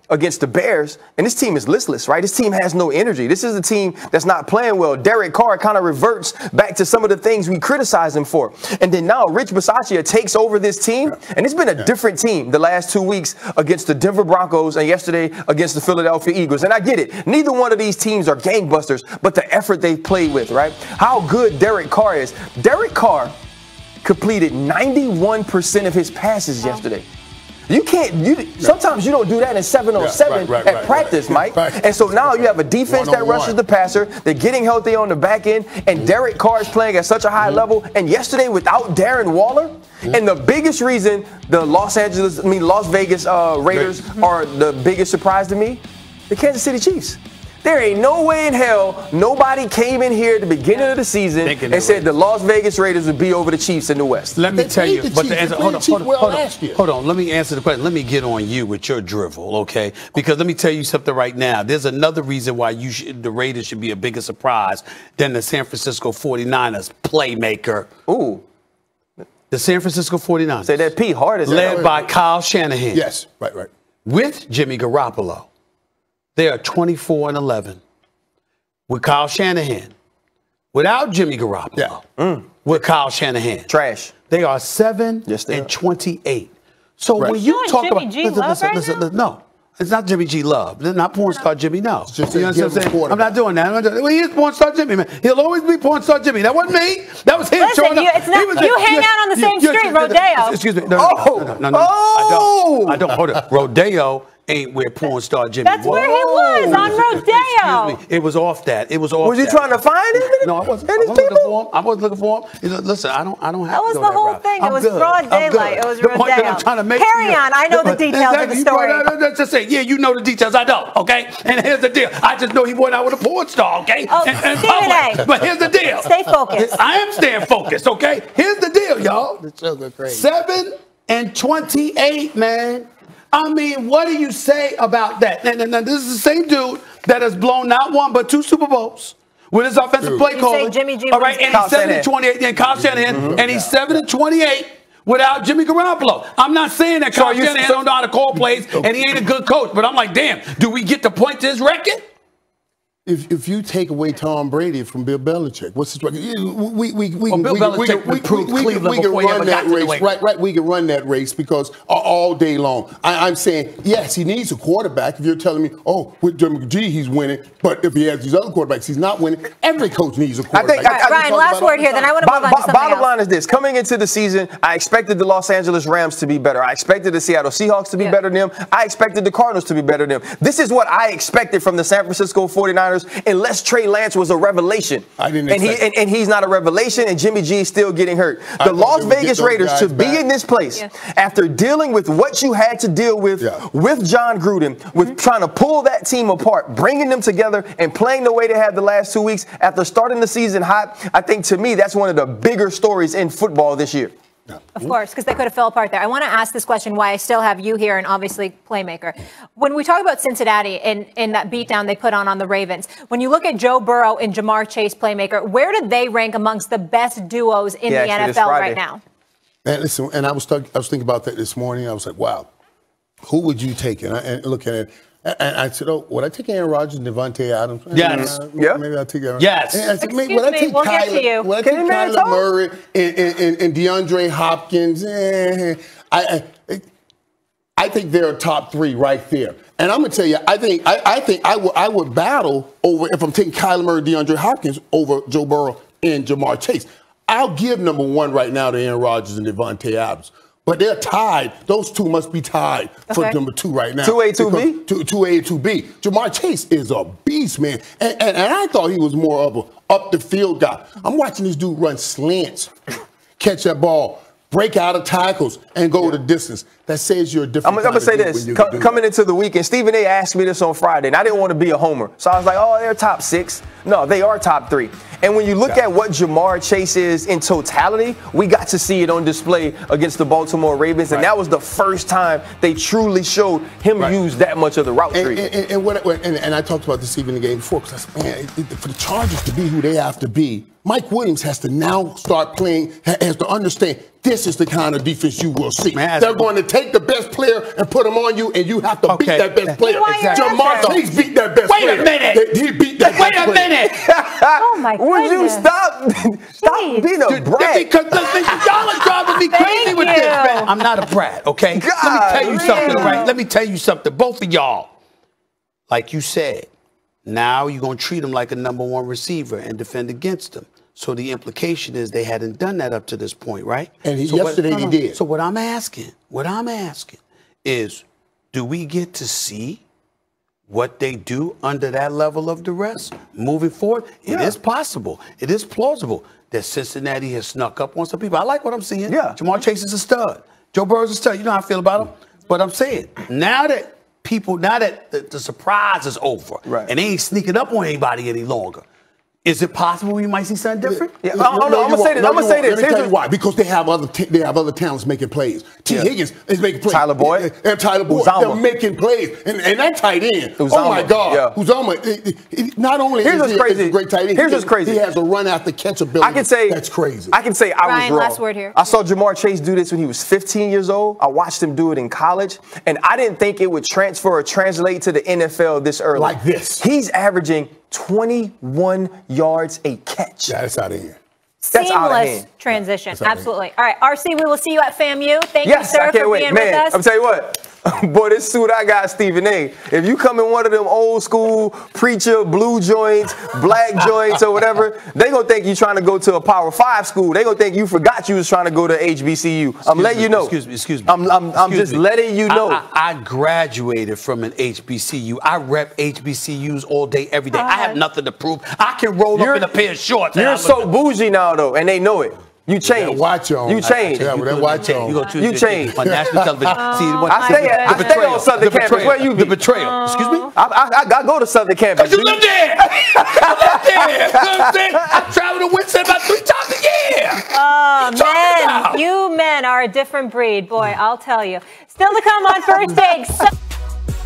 Speaker 7: against the Bears, and this team is listless, right? This team has no energy. This is a team that's not playing well. Derek Carr kind of reverts back to some of the things we criticize him for. And then now Rich Bisaccia takes over this team, and it's been a different team the last 2 weeks against the Denver Broncos and yesterday against the Philadelphia Eagles. And I get it. Neither one of these teams are gangbusters, but the effort they've played with, right? How good Derek Carr is. Derek Carr completed 91% of his passes yesterday. You can't. Sometimes you don't do that in 7-on-7 at practice, Mike. And so now you have a defense that rushes the passer. They're getting healthy on the back end, and Derek Carr is playing at such a high level. And yesterday, without Darren Waller, and the biggest reason the Las Vegas Raiders are the biggest surprise to me, the Kansas City Chiefs. There ain't no way in hell nobody came in here at the beginning of the season and said the Las Vegas Raiders would be over the Chiefs in the West.
Speaker 3: Let me tell you, but the answer, hold on. Let me answer the question. Let me get on you with your drivel, okay? Because let me tell you something right now. There's another reason why the Raiders should be a bigger surprise than the San Francisco 49ers playmaker.
Speaker 7: Ooh.
Speaker 3: The San Francisco 49ers.
Speaker 7: Say that P hard as
Speaker 3: led by Kyle Shanahan.
Speaker 4: Yes, right.
Speaker 3: With Jimmy Garoppolo. They are 24-11 with Kyle Shanahan. Without Jimmy Garoppolo, with Kyle Shanahan,
Speaker 7: trash.
Speaker 3: They are 7-28. So when you talk about, listen, no, it's not Jimmy G. Love. It's not porn star Jimmy. No, you know what I'm saying? I'm not doing that. Well, he is porn star Jimmy, man. He'll always be porn star Jimmy. That wasn't me. That was him.
Speaker 1: Listen, you hang out on the same street, Rodeo.
Speaker 3: Excuse me. No, I don't. Hold it. Rodeo ain't where porn star Jimmy was.
Speaker 1: That's where he was, on Rodeo.
Speaker 3: Excuse me. It was off that. It was off
Speaker 7: Was you trying to find him?
Speaker 3: No, I wasn't. I wasn't looking for him. Listen, I don't have to go
Speaker 1: that was the whole thing. It was broad daylight. It was Rodeo.
Speaker 3: Carry
Speaker 1: on. I know the details of the story.
Speaker 3: Just say, yeah, you know the details. I don't, okay? And here's the deal. I just know he went out with a porn star, okay?
Speaker 1: Oh, Stephen A.
Speaker 3: But here's the deal.
Speaker 1: Stay focused.
Speaker 3: I am staying focused, okay? Here's the deal, y'all.
Speaker 4: The show go crazy.
Speaker 3: 7-28, man. I mean, what do you say about that? Now, this is the same dude that has blown not one but 2 Super Bowls with his offensive play calling.
Speaker 1: Jimmy G.
Speaker 3: All right, and he's 7-28. And Kyle Shanahan, and he's 7-28 without Jimmy Garoppolo. I'm not saying that Kyle Shanahan don't know how to call plays and he ain't a good coach, but I'm like, damn, do we get to point to his record?
Speaker 4: If you take away Tom Brady from Bill Belichick, what's his record? We can run that race, right? We can run that race because all day long. I'm saying yes, he needs a quarterback. If you're telling me, oh, with Jimmy G, he's winning, but if he has these other quarterbacks, he's not winning. Every coach needs a quarterback.
Speaker 1: Ryan, last word here. Then I want to move on to something
Speaker 7: Bottom line is this: coming into the season, I expected the Los Angeles Rams to be better. I expected the Seattle Seahawks to be better than them. I expected the Cardinals to be better than them. This is what I expected from the San Francisco 49ers. Unless Trey Lance was a revelation.
Speaker 4: I didn't
Speaker 7: and he's not a revelation, and Jimmy G is still getting hurt. The Las Vegas Raiders to be in this place after dealing with what you had to deal with John Gruden, with trying to pull that team apart, bringing them together and playing the way they had the last 2 weeks after starting the season hot. I think to me that's one of the bigger stories in football this year.
Speaker 1: Of course, because they could have fell apart there. I want to ask this question why I still have you here and obviously Playmaker. When we talk about Cincinnati in that beatdown they put on the Ravens, when you look at Joe Burrow and Jamar Chase, Playmaker, where do they rank amongst the best duos in the NFL right now?
Speaker 4: And listen, and I was thinking about that this morning. I was like, wow, who would you take? And look at it. And I said, oh, would I take Aaron Rodgers and Devontae Adams?
Speaker 3: Yes.
Speaker 4: Maybe I'll take Aaron.
Speaker 3: Yes.
Speaker 4: And I said, maybe would I take Kyler Murray and DeAndre Hopkins? I think they're a top 3 right there. And I'm gonna tell you, I think I would battle over if I'm taking Kyler Murray, DeAndre Hopkins over Joe Burrow and Jamar Chase. I'll give number 1 right now to Aaron Rodgers and Devontae Adams. But they're tied. Those 2 must be tied for number 2 right now.
Speaker 7: 2A, 2B?
Speaker 4: 2A, 2B. Jamar Chase is a beast, man. And I thought he was more of a up-the-field guy. I'm watching this dude run slants, catch that ball, break out of tackles, and go the distance. That says you're a different
Speaker 7: I'm going to say this. Coming into the weekend, Stephen A. asked me this on Friday, and I didn't want to be a homer. So I was like, oh, they're top 6. No, they are top 3. And when you look at what Jamar Chase is in totality, we got to see it on display against the Baltimore Ravens, and that was the first time they truly showed him use that much of the route tree.
Speaker 4: And I talked about this even in the game before, because for the Chargers to be who they have to be, Mike Williams has to now start playing, has to understand this is the kind of defense you will see. They're going to take the best player and put him on you, and you have to beat that best player. Jamar Chase beat that best player.
Speaker 3: Wait a minute.
Speaker 4: He beat that best player.
Speaker 3: Wait a minute.
Speaker 1: Oh, my goodness.
Speaker 7: Would you stop being a brat?
Speaker 3: Because y'all are driving me crazy with this, man. I'm not a brat, okay? Let me tell you something, right? Let me tell you something. Both of y'all, like you said, now you're going to treat him like a number 1 receiver and defend against him. So the implication is they hadn't done that up to this point, right?
Speaker 4: And yesterday he did.
Speaker 3: So what I'm asking
Speaker 8: is, do we get to see what they do under that level of duress moving forward? It is possible. It is plausible that Cincinnati has snuck up on some people. I like what I'm seeing.
Speaker 7: Yeah.
Speaker 8: Jamar Chase is a stud. Joe Burrow's a stud. You know how I feel about him. But I'm saying, now that the surprise is over, and they ain't sneaking up on anybody any longer, is it possible we might see something different?
Speaker 7: Yeah. I'm gonna say this.
Speaker 4: Let me tell you why. Because they have other talents making plays. T. Higgins is making plays.
Speaker 7: Tyler Boyd.
Speaker 4: And Tyler Boyd.
Speaker 7: Uzomah.
Speaker 4: They're making plays. And that tight end.
Speaker 7: Uzomah.
Speaker 4: Oh my God.
Speaker 7: Yeah.
Speaker 4: Uzomah. Not only
Speaker 7: Here's
Speaker 4: is
Speaker 7: what's
Speaker 4: he a great tight end.
Speaker 7: Here's what's crazy.
Speaker 4: He has a run after catch ability.
Speaker 7: I can say
Speaker 4: that's crazy.
Speaker 7: I can say I
Speaker 1: Ryan,
Speaker 7: was wrong.
Speaker 1: last word here.
Speaker 7: I saw Jamar Chase do this when he was 15 years old. I watched him do it in college, and I didn't think it would transfer or translate to the NFL this early.
Speaker 4: Like this.
Speaker 7: He's averaging 21 yards a catch.
Speaker 4: Yeah, that's out of here.
Speaker 7: That's out of
Speaker 1: Seamless
Speaker 7: hand.
Speaker 1: transition. Absolutely. All right, RC, we will see you at FAMU. Thank you,
Speaker 7: Yes,
Speaker 1: sir,
Speaker 7: I can't
Speaker 1: for
Speaker 7: wait.
Speaker 1: being
Speaker 7: Man,
Speaker 1: with us.
Speaker 7: I'm tell you what. Boy, this suit I got, Stephen A. If you come in one of them old school preacher blue joints, black joints, or whatever, they gonna think you trying to go to a Power 5 school. They gonna think you forgot you was trying to go to HBCU. I'm letting you know.
Speaker 8: Excuse me.
Speaker 7: I'm just letting you know.
Speaker 8: I graduated from an HBCU. I rep HBCUs all day, every day. I have nothing to prove. I can roll up in a pair of shorts.
Speaker 7: You're so bougie now, though, and they know it. You changed.
Speaker 4: Watch on.
Speaker 7: You changed.
Speaker 4: Yeah, with that watch on.
Speaker 7: You changed.
Speaker 8: On national television.
Speaker 7: I stay on Southern campus. Where you be?
Speaker 8: The betrayal. Excuse me?
Speaker 7: I go to Southern campus.
Speaker 8: Because you live there. I live there. You know what I'm saying? I travel to Winston about 3 times a year.
Speaker 1: Oh, men. You men are a different breed. Boy, I'll tell you. Still to come on First Takes.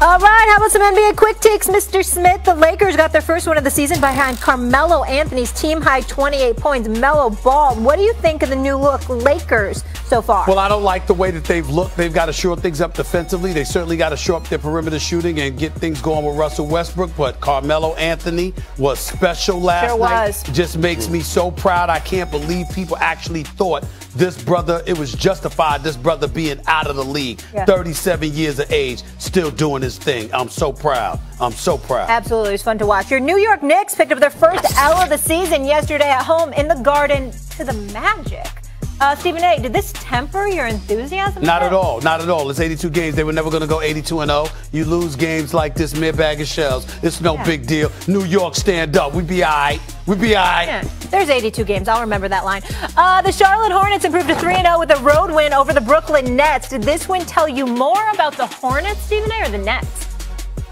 Speaker 1: All right, how about some NBA quick takes, Mr. Smith? The Lakers got their first win of the season behind Carmelo Anthony's team-high 28 points. Melo ball. What do you think of the new look Lakers so far?
Speaker 8: Well, I don't like the way that they've looked. They've got to shore things up defensively. They certainly got to shore up their perimeter shooting and get things going with Russell Westbrook. But Carmelo Anthony was special last night. Just makes me so proud. I can't believe people actually thought this brother, it was justified, this brother being out of the league. 37 years of age, still doing his thing. I'm so proud. I'm so proud.
Speaker 1: Absolutely. It was fun to watch. Your New York Knicks picked up their first L of the season yesterday at home in the Garden to the Magic. Stephen A., did this temper your enthusiasm?
Speaker 8: Not at all. Not at all. It's 82 games. They were never going to go 82-0. You lose games like this, mere bag of shells. It's no big deal. New York, stand up. We be all right. We be all right.
Speaker 1: Yeah, there's 82 games. I'll remember that line. The Charlotte Hornets improved to 3-0 with a road win over the Brooklyn Nets. Did this win tell you more about the Hornets, Stephen A., or the Nets?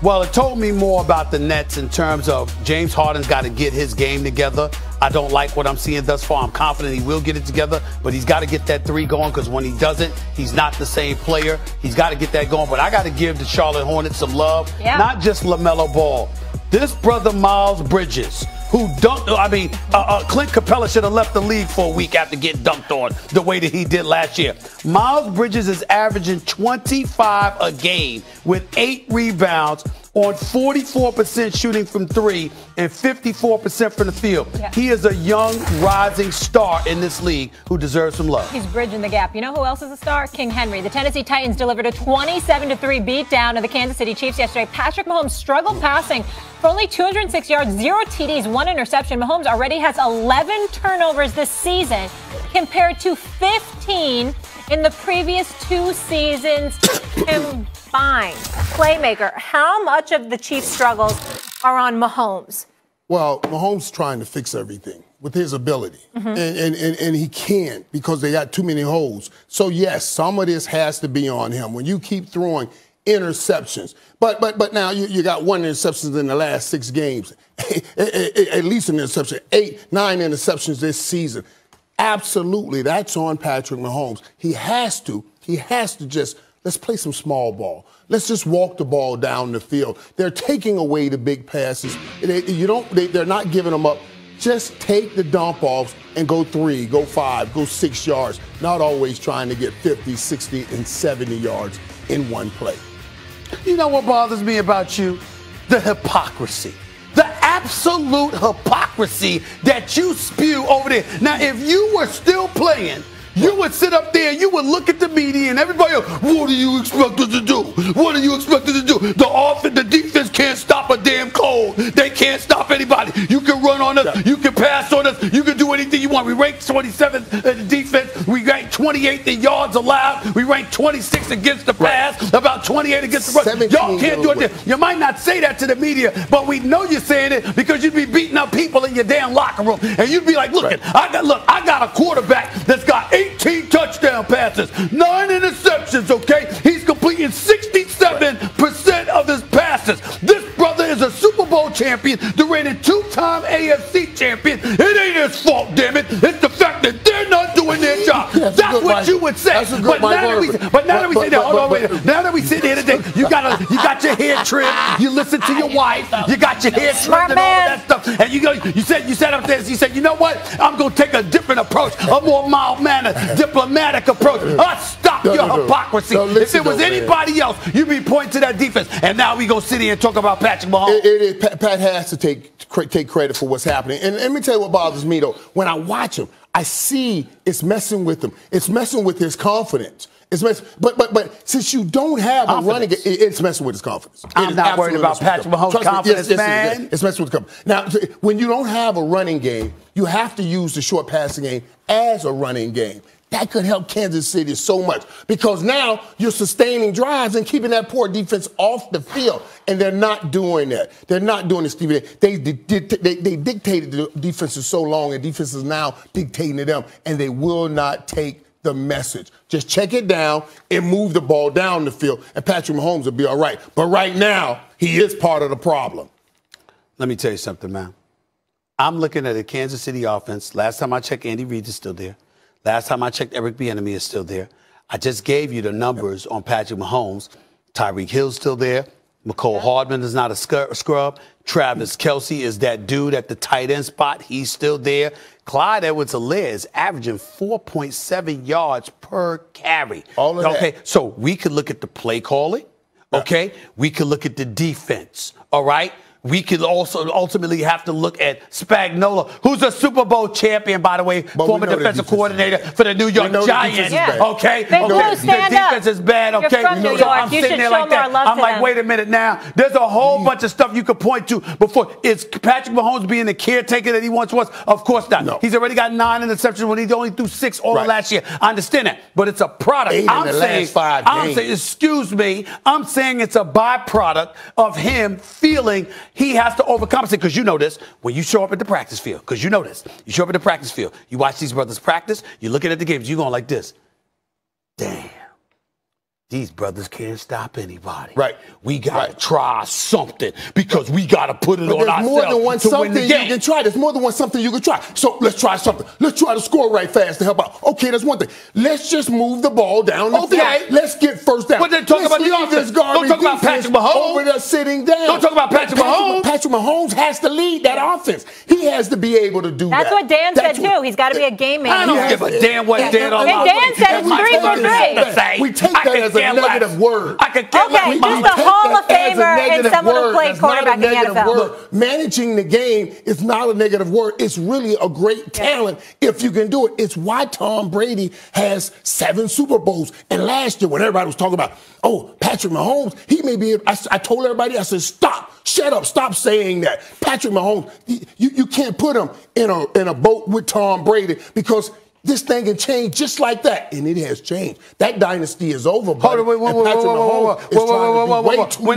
Speaker 8: Well, it told me more about the Nets in terms of James Harden's got to get his game together. I don't like what I'm seeing thus far. I'm confident he will get it together, but he's got to get that 3 going because when he doesn't, he's not the same player. He's got to get that going. But I got to give the Charlotte Hornets some love, not just LaMelo Ball. This brother Miles Bridges, who dunked, Clint Capella should have left the league for a week after getting dunked on the way that he did last year. Miles Bridges is averaging 25 a game with 8 rebounds on 44% shooting from 3 and 54% from the field. He is a young, rising star in this league who deserves some love.
Speaker 1: He's bridging the gap. You know who else is a star? King Henry. The Tennessee Titans delivered a 27-3 beatdown of the Kansas City Chiefs yesterday. Patrick Mahomes struggled passing for only 206 yards, 0 TDs, 1 interception. Mahomes already has 11 turnovers this season compared to 15 in the previous 2 seasons combined. Playmaker, how much of the Chiefs' struggles are on Mahomes?
Speaker 4: Well, Mahomes trying to fix everything with his ability, and he can't because they got too many holes. So yes, some of this has to be on him. When you keep throwing interceptions, but now you got 1 interception in the last 6 games, at least an interception, 8, 9 interceptions this season. Absolutely, that's on Patrick Mahomes. He has to just. Let's play some small ball. Let's just walk the ball down the field. They're taking away the big passes. They're not giving them up. Just take the dump offs and go 3, go 5, go 6 yards. Not always trying to get 50, 60, and 70 yards in one play.
Speaker 8: You know what bothers me about you? The hypocrisy. The absolute hypocrisy that you spew over there. Now, if you were still playing, you would sit up there, you would look at the media and everybody else, what do you expect us to do? What do you expect us to do? The defense can't stop a damn cold. They can't stop anybody. You can run on us. You can pass on us. You can do anything you want. We ranked 27th in the defense. We ranked 28th in yards allowed. We ranked 26 against the pass, about 28 against the run. Y'all can't do it. You might not say that to the media, but we know you're saying it because you'd be beating up people in your damn locker room. And you'd be like, look, I got a quarterback that's got 18 touchdown passes, 9 interceptions, okay? He's completing 67% of his passes. This brother is a Super Bowl champion, the reigning 2-time AFC champion. It ain't his fault, damn it. It's the fact that they're not doing their job. That's what you would say. But now that we say that, now that we sit here today, you got your hair trimmed, you listen to your wife, you got your hair trimmed and all that stuff, and you said up there, you said, you know what? I'm gonna take a different approach, a more mild-mannered, diplomatic approach. Stop your hypocrisy. If it was anybody else, you'd be pointing to that defense. And now we gonna sit here and talk about Patrick Mahomes.
Speaker 4: Pat has to take credit for what's happening. And let me tell you what bothers me, though. When I watch him, I see it's messing with him. It's messing with his confidence. But since you don't have a running game, it's messing with his confidence.
Speaker 8: I'm not worried about Patrick Mahomes' confidence, man.
Speaker 4: It's messing with his confidence. Now, when you don't have a running game, you have to use the short passing game as a running game. That could help Kansas City so much because now you're sustaining drives and keeping that poor defense off the field, and they're not doing that. They're not doing it, Stevie. They dictated the defenses so long, and defenses now dictating to them, and they will not take the message. Just check it down and move the ball down the field, and Patrick Mahomes will be all right. But right now, he is part of the problem.
Speaker 8: Let me tell you something, man. I'm looking at a Kansas City offense. Last time I checked, Andy Reid is still there. Last time I checked, Eric Bieniemy is still there. I just gave you the numbers on Patrick Mahomes. Tyreek Hill's still there. McCole Hardman is not a scrub. Travis Kelce is that dude at the tight end spot. He's still there. Clyde Edwards-Helaire is averaging 4.7 yards per carry.
Speaker 4: All of that.
Speaker 8: So we could look at the play calling. Okay? We could look at the defense. All right? We could also ultimately have to look at Spagnuolo, who's a Super Bowl champion, by the way, former defensive coordinator for the New York Giants. Okay? The defense is bad, okay? So I'm sitting there like that. I'm like, wait a minute now. There's a whole bunch of stuff you could point to before. Is Patrick Mahomes being the caretaker that he once was? Of course not. No. He's already got 9 interceptions when he only threw 6 all last year. I understand that. But it's a product. I'm saying, excuse me, I'm saying it's a byproduct of him feeling he has to overcompensate, because you know this, when you show up at the practice field, because you know this, you show up at the practice field, you watch these brothers practice, you're looking at the games, you're going like this. Damn. These brothers can't stop anybody.
Speaker 4: Right.
Speaker 8: We got to try something because we got to put it on ourselves
Speaker 4: more than one
Speaker 8: to
Speaker 4: something
Speaker 8: win the game.
Speaker 4: You can try. There's more than one something you can try. So let's try something. Let's try to score right fast to help out. Okay, that's one thing. Let's just move the ball down the field. Let's get first down.
Speaker 8: But then talk about the offense. Don't talk about Patrick Mahomes.
Speaker 4: Over there sitting down.
Speaker 8: Don't talk about Patrick Mahomes.
Speaker 4: Patrick Mahomes has to lead that offense. He has to be able to do that.
Speaker 1: That's what Dan said, too. He's got to be a game manager.
Speaker 8: I don't give a damn what Dan on.
Speaker 1: And Dan said it's 3 for 3.
Speaker 4: We take that as a negative word.
Speaker 8: I could get
Speaker 1: just a Hall of Famer and someone who played quarterback in the NFL.
Speaker 4: Look, managing the game is not a negative word. It's really a great talent if you can do it. It's why Tom Brady has 7 Super Bowls. And last year, when everybody was talking about, Patrick Mahomes, he may be, I told everybody, I said, stop, shut up, stop saying that. Patrick Mahomes, you can't put him in a boat with Tom Brady because this thing can change just like that, and it has changed. That dynasty is over, buddy.
Speaker 8: When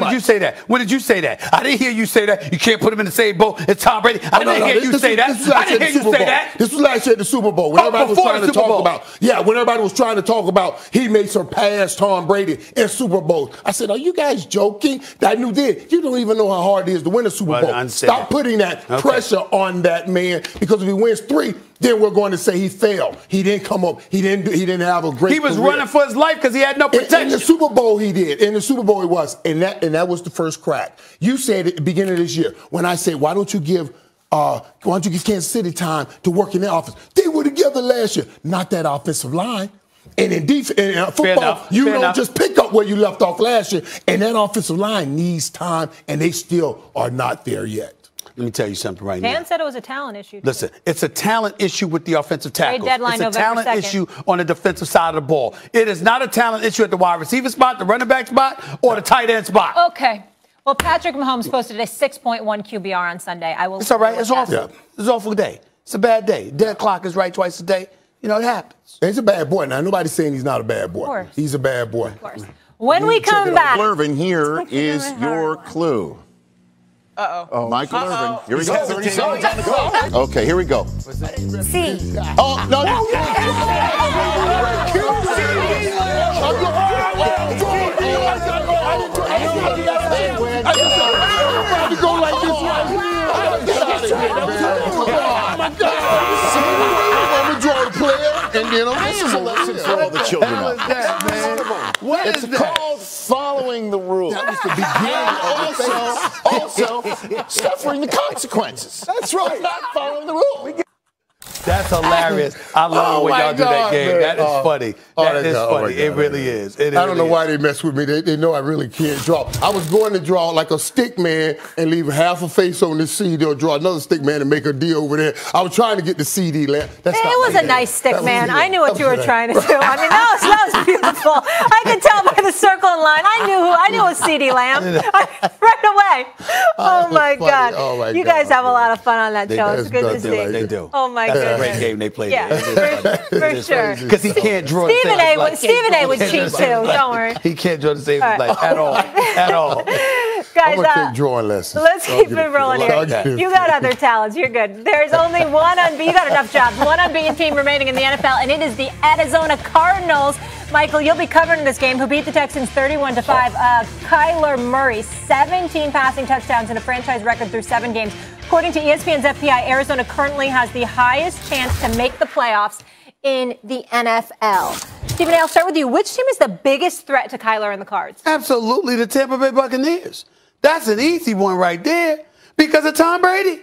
Speaker 8: did you say that? When did you say that? I didn't hear you say that. You can't put him in the same boat as Tom Brady. I didn't hear you say that. I didn't hear you say that.
Speaker 4: This was last year at the Super Bowl. When everybody was trying to talk about, when everybody was trying to talk about he may surpass Tom Brady in Super Bowls. I said, are you guys joking? I knew then. You don't even know how hard it is to win a Super Bowl. Stop putting that pressure on that man, because if he wins 3, then we're going to say he failed. He didn't come up. He didn't have a great.
Speaker 8: He was running for his life because he had no protection.
Speaker 4: In the Super Bowl, he did. In the Super Bowl, he was, and that was the first crack. You said at the beginning of this year when I said, why don't you give Kansas City time to work in their offense? They were together last year. Not that offensive line. And in football, you don't just pick up where you left off last year. And that offensive line needs time, and they still are not there yet.
Speaker 8: Let me tell you something right now.
Speaker 1: Dan said it was a talent issue.
Speaker 8: Listen, it's a talent issue with the offensive tackles.
Speaker 1: Deadline
Speaker 8: it's a talent issue on the defensive side of the ball. It is not a talent issue at the wide receiver spot, the running back spot, or the tight end spot.
Speaker 1: Okay. Well, Patrick Mahomes posted a 6.1 QBR on Sunday.
Speaker 8: It's all right. It's awful. Yeah. It's an awful day. It's a bad day. Dead clock is right twice a day.
Speaker 3: You know, it happens.
Speaker 4: He's a bad boy. Now, nobody's saying he's not a bad boy.
Speaker 1: Of course.
Speaker 4: He's a bad boy.
Speaker 1: Of course. When we come back.
Speaker 9: Michael Irvin, here is your clue.
Speaker 10: Uh-oh.
Speaker 9: Michael Irvin. Here we go. Okay, here we go.
Speaker 1: C.
Speaker 4: Oh, no, no. And then this is a lesson for all the children out there. It's called following the rules. That was the beginning of also suffering the consequences. That's right. Not following the rules.
Speaker 3: That's hilarious. I love when y'all do that game. Man. That is funny. That is funny. It really is. I
Speaker 4: don't know why they mess with me. They know I really can't draw. I was going to draw like a stick man and leave half a face on this CD or draw another stick man and make a D over there. I was trying to get the CD lamp.
Speaker 1: It was a nice stick man. I knew what you were trying to do. I mean, that was beautiful. I could tell by the circle and line. I knew it was CD lamp right away. Oh my God.
Speaker 4: Oh my
Speaker 1: you guys have a lot of fun on that show. It's good to see.
Speaker 3: They do.
Speaker 1: Oh my God.
Speaker 3: That's a great game they played.
Speaker 1: Yeah, for sure.
Speaker 3: Because he can't draw.
Speaker 1: Stephen A. would cheat too. Don't worry.
Speaker 3: He can't draw the same life at all. At all.
Speaker 1: Guys,
Speaker 4: I'm gonna take drawing lessons.
Speaker 1: Let's keep it rolling here. You got other talents. You're good. There's only one unbeaten. You got enough jobs. One unbeaten team remaining in the NFL, and it is the Arizona Cardinals. Michael, you'll be covering this game. Who beat the Texans 31-5? Kyler Murray, 17 passing touchdowns and a franchise record through 7 games. According to ESPN's FPI, Arizona currently has the highest chance to make the playoffs in the NFL. Stephen A., I'll start with you. Which team is the biggest threat to Kyler and the Cards?
Speaker 3: Absolutely, the Tampa Bay Buccaneers. That's an easy one right there because of Tom Brady.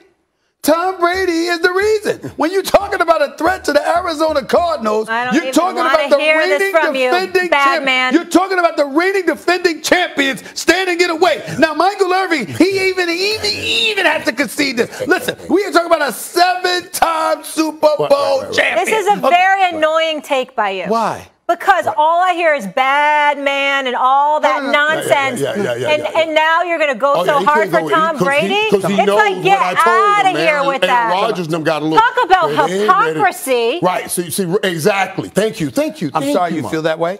Speaker 3: Tom Brady is the reason. When you're talking about a threat to the Arizona Cardinals, you're talking about the reigning defending champions. You're talking about the reigning defending champions standing in the way. Now, Michael Irvin, he even has to concede this. Listen, we are talking about a 7-time Super Bowl champion.
Speaker 1: This is a very annoying take by you.
Speaker 3: Why?
Speaker 1: Because all I hear is bad man and all that nonsense. And now you're going to go so hard for Tom Brady? It's like, get out of here with that.
Speaker 4: Rodgers them got a little.
Speaker 1: Talk about hypocrisy.
Speaker 4: Right. So you see, exactly. Thank you.
Speaker 3: I'm sorry you feel that way.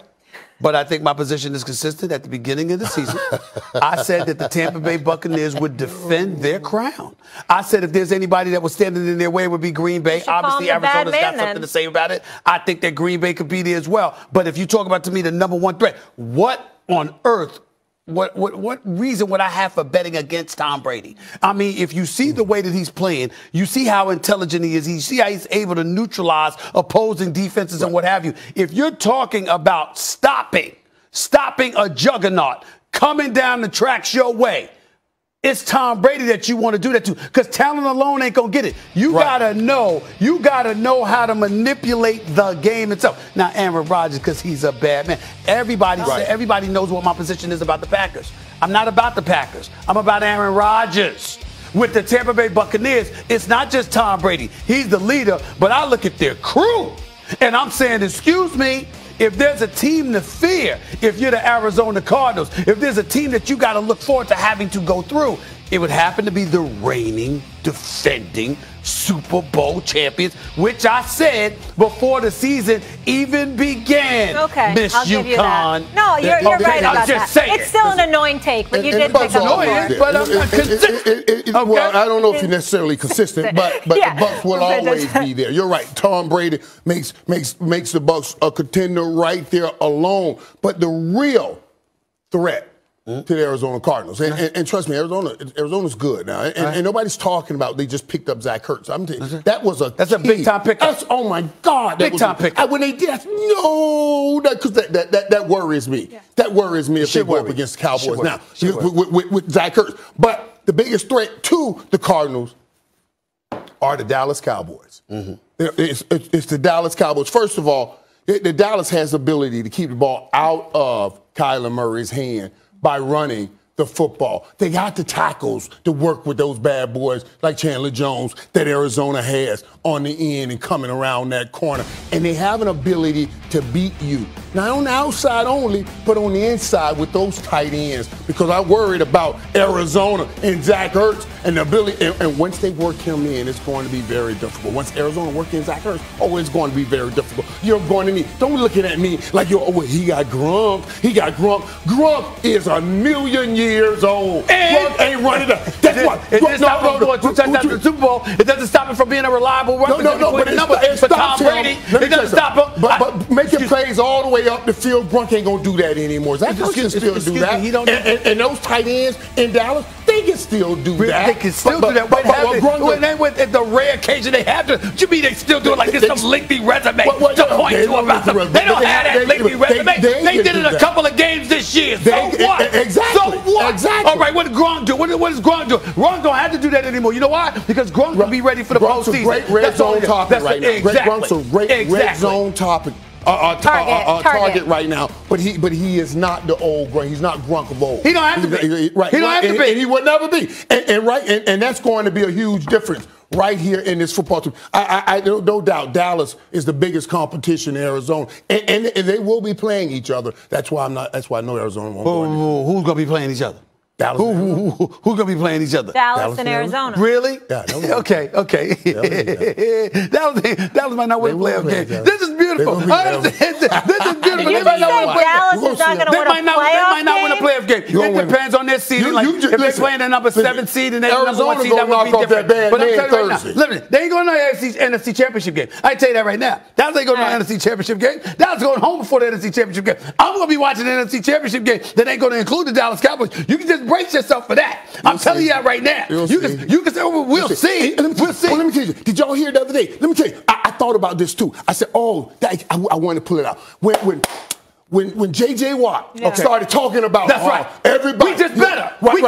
Speaker 3: But I think my position is consistent. At the beginning of the season, I said that the Tampa Bay Buccaneers would defend their crown. I said if there's anybody that was standing in their way, it would be Green Bay. Obviously, Arizona's got something to say about it. I think that Green Bay could be there as well. But if you talk about, to me, the number one threat, what on earth, what reason would I have for betting against Tom Brady? I mean, if you see the way that he's playing, you see how intelligent he is. You see how he's able to neutralize opposing defenses and what have you. If you're talking about stopping a juggernaut coming down the tracks your way, it's Tom Brady that you want to do that to, because talent alone ain't gonna get it. You gotta know how to manipulate the game itself. Now, Aaron Rodgers, because he's a bad man. Everybody knows what my position is about the Packers. I'm not about the Packers. I'm about Aaron Rodgers. With the Tampa Bay Buccaneers, it's not just Tom Brady. He's the leader, but I look at their crew, and I'm saying, excuse me, if there's a team to fear, if you're the Arizona Cardinals, if there's a team that you got to look forward to having to go through, it would happen to be the reigning, defending Super Bowl champions, which I said before the season even began.
Speaker 1: Okay,
Speaker 3: Miss
Speaker 1: I'll give you
Speaker 3: UConn.
Speaker 1: that. No, you're right about that. It's still an annoying take, but you did pick up on it.
Speaker 3: But I'm not consistent.
Speaker 4: Well, I don't know if you're necessarily consistent, but the Bucs will always be there. You're right. Tom Brady makes the Bucs a contender right there alone. But the real threat to the Arizona Cardinals. And trust me, Arizona's good now. And nobody's talking about they just picked up Zach Ertz. I'm telling you, that's a
Speaker 3: big-time pickup.
Speaker 4: Oh, my God.
Speaker 3: Big-time pickup.
Speaker 4: When they did that, because that worries me. Yeah. That worries me if they go up against the Cowboys now with Zach Ertz. But the biggest threat to the Cardinals are the Dallas Cowboys. Mm-hmm. It's the Dallas Cowboys. First of all, the Dallas has the ability to keep the ball out of Kyler Murray's hand by running the football. They got the tackles to work with those bad boys like Chandler Jones that Arizona has on the end and coming around that corner. And they have an ability to beat you. Not on the outside only, but on the inside with those tight ends. Because I'm worried about Arizona and Zach Ertz and the ability. And once they work him in, it's going to be very difficult. Once Arizona works in Zach Ertz, it's going to be very difficult. You're going to need. Don't look at me like he got Gronk. He got Gronk. Gronk is a million years old. Gronk ain't running up. That's what.
Speaker 8: It doesn't stop him from 2 touchdowns in the Super Bowl. It doesn't stop him from being a reliable runner.
Speaker 4: No, but it
Speaker 8: for Tom Brady. It doesn't stop him.
Speaker 4: But making plays all the way up the field, Gronk ain't gonna do that anymore. Zach Ertz can still do that. And those tight ends in Dallas, they can still do that.
Speaker 8: They can still do that. With the rare occasion they have to, you mean they still do it like this some lengthy resume to point to about them? They don't have that lengthy resume. They did it a couple of games this year. So what?
Speaker 4: Exactly.
Speaker 8: So what?
Speaker 4: Exactly.
Speaker 8: All right, what did Gronk do? What does Gronk do? Gronk don't have to do that anymore. You know why? Because Gronk will be ready for the postseason.
Speaker 4: Gronk's a great red zone topic right now. Gronk's a great red zone topic. Target right now, but he is not the old Gronk. He's not Gronk of old.
Speaker 8: He don't have to be.
Speaker 4: Right.
Speaker 8: He don't have to be.
Speaker 4: And he would never be. And that's going to be a huge difference right here in this football team. I no doubt Dallas is the biggest competition in Arizona, and they will be playing each other. That's why I know Arizona won't go.
Speaker 8: Who's going to be playing each other?
Speaker 4: Dallas.
Speaker 8: Who's going to be playing each other?
Speaker 1: Dallas and Arizona.
Speaker 8: Really?
Speaker 4: Yeah.
Speaker 8: Okay. Dallas might not win a playoff game. This is beautiful. This is beautiful.
Speaker 1: They might not win a
Speaker 8: playoff game. It depends on their seeding. If they're playing the number 7 seed and they're the number 1 seed, that would be different. But I'm telling you right now, listen, they ain't going to the NFC Championship game. I tell you that right now. Dallas ain't going to the NFC Championship game. Dallas going home before the NFC Championship game. I'm going to be watching the NFC Championship game that ain't going to include the Dallas Cowboys. You can just brace yourself for that. I'm telling you that right now. You can say, we'll see. We'll see.
Speaker 4: Well, let me tell you. Did y'all hear the other day? Let me tell you. I thought about this too. I said, I want to pull it out. When J.J. Watt started talking about everybody.
Speaker 8: We just better.
Speaker 4: We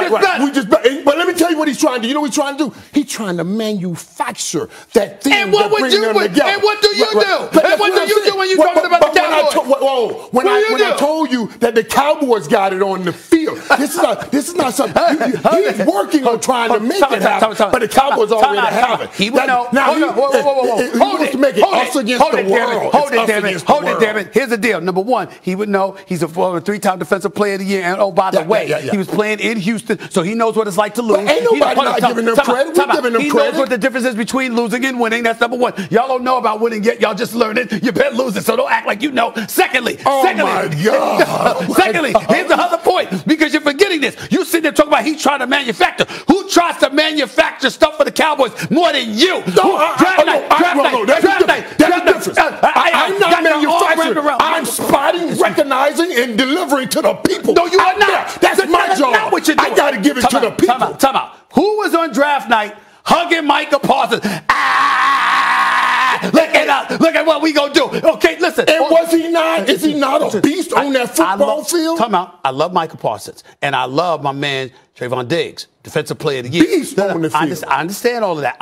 Speaker 4: just better. But let me tell you what he's trying to do. You know what he's trying to do? He's trying to manufacture that thing.
Speaker 8: And what would you do? And what do you do? And what do you do when you're talking about the Cowboys?
Speaker 4: When I told you that the Cowboys got it on the field, this is not something. He's working on trying to make it happen, but the Cowboys already have it.
Speaker 8: He would know.
Speaker 4: Now, he wants to make it us against the world.
Speaker 8: Hold it, damn it. Here's the deal. Number one, he would know he's a 3-time defensive player of the year. And by the way, he was playing in Houston, so he knows what it's like to lose.
Speaker 4: But ain't nobody not giving them credit. We're giving them credit.
Speaker 8: He knows what the difference is between losing and winning. That's number one. Y'all don't know about winning yet. Y'all just learning. You bet losing, so don't act like you know. Secondly,
Speaker 4: my God.
Speaker 8: Secondly, here's the other point, because you're forgetting this. You sitting there talking about he's trying to manufacture. Who tries to manufacture stuff for the Cowboys more than you? Draft night.
Speaker 4: That's the difference. I'm not manufacturing. I'm spotting, recognizing, and delivering to the people.
Speaker 8: No, you are not.
Speaker 4: That's my job.
Speaker 8: Not what you're doing.
Speaker 4: I got to give it to the people.
Speaker 8: Time out. Who was on draft night hugging Micah Parsons? Look at what we gonna do. Okay, listen.
Speaker 4: And was he not? Is he not a beast on that football field?
Speaker 8: Time out. I love Micah Parsons, and I love my man Trayvon Diggs, defensive player of the year.
Speaker 4: Beast on the field.
Speaker 8: I understand all of that.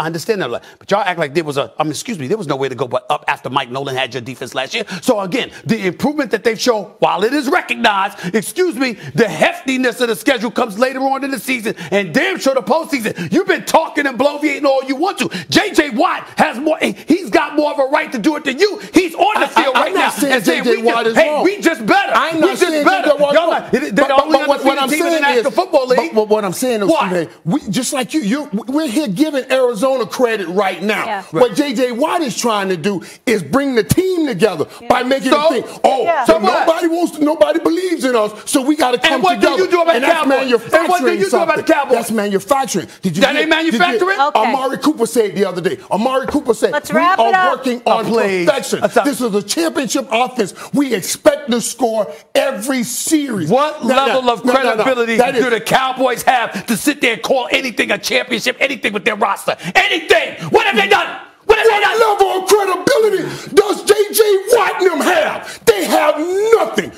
Speaker 8: But y'all act like there was there was nowhere to go but up after Mike Nolan had your defense last year. So again, the improvement that they've shown, while it is recognized, the heftiness of the schedule comes later on in the season, and damn sure the postseason. You've been talking and bloviating all you want to. J.J. Watt has more. He's got more of a right to do it than you. He's on the field right now
Speaker 4: and saying J.J. Watt is wrong.
Speaker 8: We just better.
Speaker 4: I'm not saying J.J. Watt is wrong.
Speaker 8: They're the only undefeated team in the National Football League.
Speaker 4: What I'm saying is, just like we're here giving Arizona credit right now. Yeah. What J.J. Watt is trying to do is bring the team together by making them think, nobody believes in us, so we got to come together.
Speaker 8: And what do you do about the Cowboys?
Speaker 4: And what do you do about the Cowboys? That's manufacturing.
Speaker 8: That ain't manufacturing?
Speaker 4: Amari Cooper said the other day. Amari Cooper said, we are working on perfection. This is a championship offense. We expect to score every series.
Speaker 8: What level of credibility do the Cowboys have to sit there and call anything a championship, anything with their roster? Anything! What have they done? What
Speaker 4: level of credibility does J.J. Watt and them have? They have nothing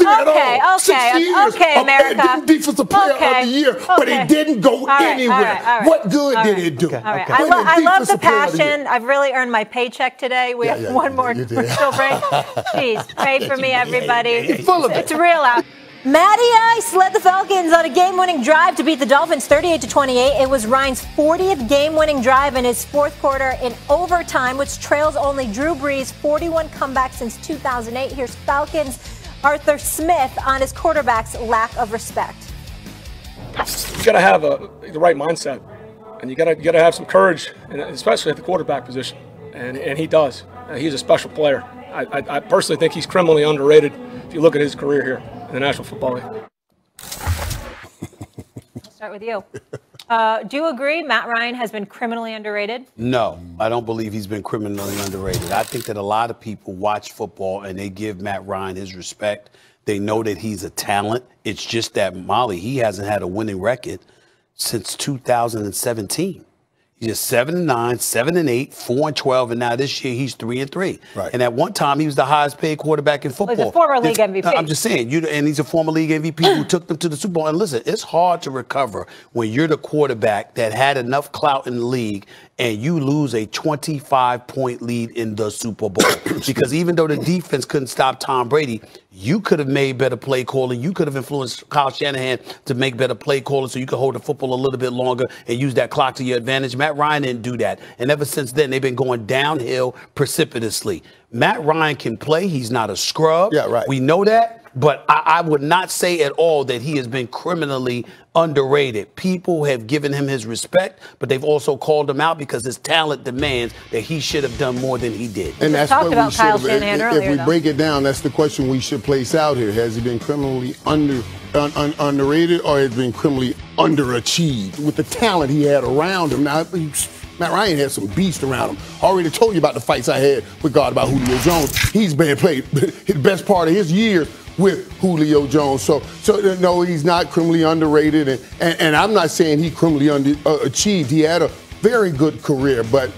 Speaker 4: at all. 6 years of defensive player of the year, but it didn't go anywhere. What good did it do?
Speaker 1: I love the passion. I've really earned my paycheck today. We have one more commercial break. Jeez, pray for me, everybody.
Speaker 8: It's full of it.
Speaker 1: It's real out. Matty Ice led the Falcons on a game-winning drive to beat the Dolphins 38-28. It was Ryan's 40th game-winning drive in his fourth quarter in overtime, which trails only Drew Brees' 41 comebacks since 2008. Here's Falcons' Arthur Smith on his quarterback's lack of respect.
Speaker 11: You got to have the right mindset, and you got to have some courage, and especially at the quarterback position. And he does. He's a special player. I personally think he's criminally underrated if you look at his career here in the National Football League.
Speaker 1: I'll start with you. Do you agree Matt Ryan has been criminally underrated?
Speaker 3: No, I don't believe he's been criminally underrated. I think that a lot of people watch football and they give Matt Ryan his respect. They know that he's a talent. It's just that, Molly, he hasn't had a winning record since 2017. He's just 7-9, 7-8, 4-12, and now this year he's 3-3.
Speaker 4: Right.
Speaker 3: And at one time he was the highest paid quarterback in football.
Speaker 1: He's a former league MVP.
Speaker 3: I'm just saying, and he's a former league MVP who took them to the Super Bowl. And listen, it's hard to recover when you're the quarterback that had enough clout in the league and you lose a 25-point lead in the Super Bowl. Because even though the defense couldn't stop Tom Brady, you could have made better play calling. You could have influenced Kyle Shanahan to make better play calling so you could hold the football a little bit longer and use that clock to your advantage. Matt Ryan didn't do that. And ever since then, they've been going downhill precipitously. Matt Ryan can play. He's not a scrub.
Speaker 4: Yeah, right.
Speaker 3: We know that. But I would not say at all that he has been criminally underrated. People have given him his respect, but they've also called him out because his talent demands that he should have done more than he did.
Speaker 4: And that's
Speaker 1: talked
Speaker 4: what
Speaker 1: about
Speaker 4: we
Speaker 1: Kyle
Speaker 4: should
Speaker 1: Shanahan
Speaker 4: have.
Speaker 1: earlier,
Speaker 4: If we
Speaker 1: though.
Speaker 4: break it down, that's the question we should place out here. Has he been criminally underrated or has he been criminally underachieved with the talent he had around him? Now, Matt Ryan had some beast around him. Already told you about the fights I had with God about Julio Jones. He's been played the best part of his years with Julio Jones. So no, he's not criminally underrated. And I'm not saying he criminally achieved. He had a very good career, but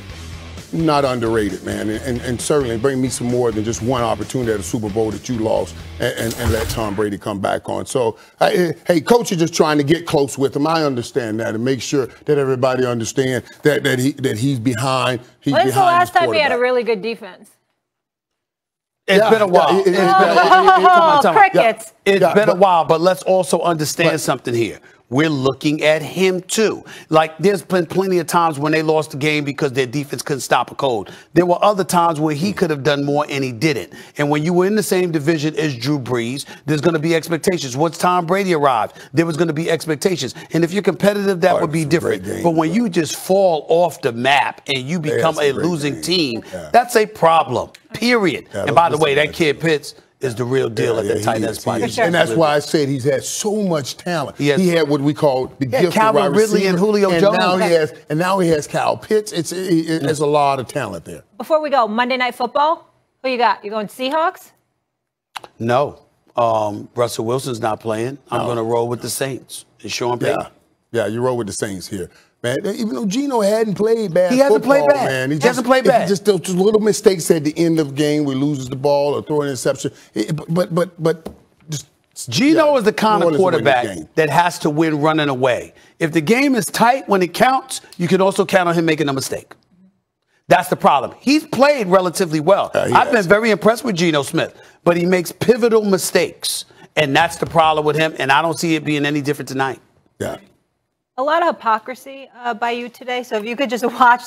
Speaker 4: not underrated, man. And certainly bring me some more than just one opportunity at a Super Bowl that you lost and let Tom Brady come back on. So, hey, coach is just trying to get close with him. I understand that and make sure that everybody understands that he's behind.
Speaker 1: When's the last time he had a really good defense?
Speaker 3: It's been a while.
Speaker 1: Crickets.
Speaker 3: It's been a while, but let's also understand something here. We're looking at him, too. Like, there's been plenty of times when they lost the game because their defense couldn't stop a cold. There were other times where he could have done more and he didn't. And when you were in the same division as Drew Brees, there's going to be expectations. Once Tom Brady arrived, there was going to be expectations. And if you're competitive, that would be different. But when you just fall off the map and you become a losing team, that's a problem, period. And by the way, that kid Pitts is the real deal at the tight end spot.
Speaker 4: And that's why I said he's had so much talent. He had what we call the gift of
Speaker 3: Calvin Ridley and Julio Jones.
Speaker 4: Now he has Kyle Pitts. It's a lot of talent there.
Speaker 1: Before we go, Monday Night Football, who you got? You going Seahawks?
Speaker 3: No. Russell Wilson's not playing. I'm going to roll with the Saints. And Sean Payton.
Speaker 4: Yeah, you roll with the Saints here. Man, even though Geno hadn't played bad,
Speaker 3: he hasn't played bad.
Speaker 4: Man.
Speaker 3: He hasn't played bad.
Speaker 4: Just those little mistakes at the end of the game where he loses the ball or throw an interception. But
Speaker 3: Geno is the kind of quarterback that has to win running away. If the game is tight when it counts, you can also count on him making a mistake. That's the problem. He's played relatively well. I've been very impressed with Geno Smith, but he makes pivotal mistakes, and that's the problem with him. And I don't see it being any different tonight.
Speaker 4: Yeah.
Speaker 1: A lot of hypocrisy by you today. So if you could just watch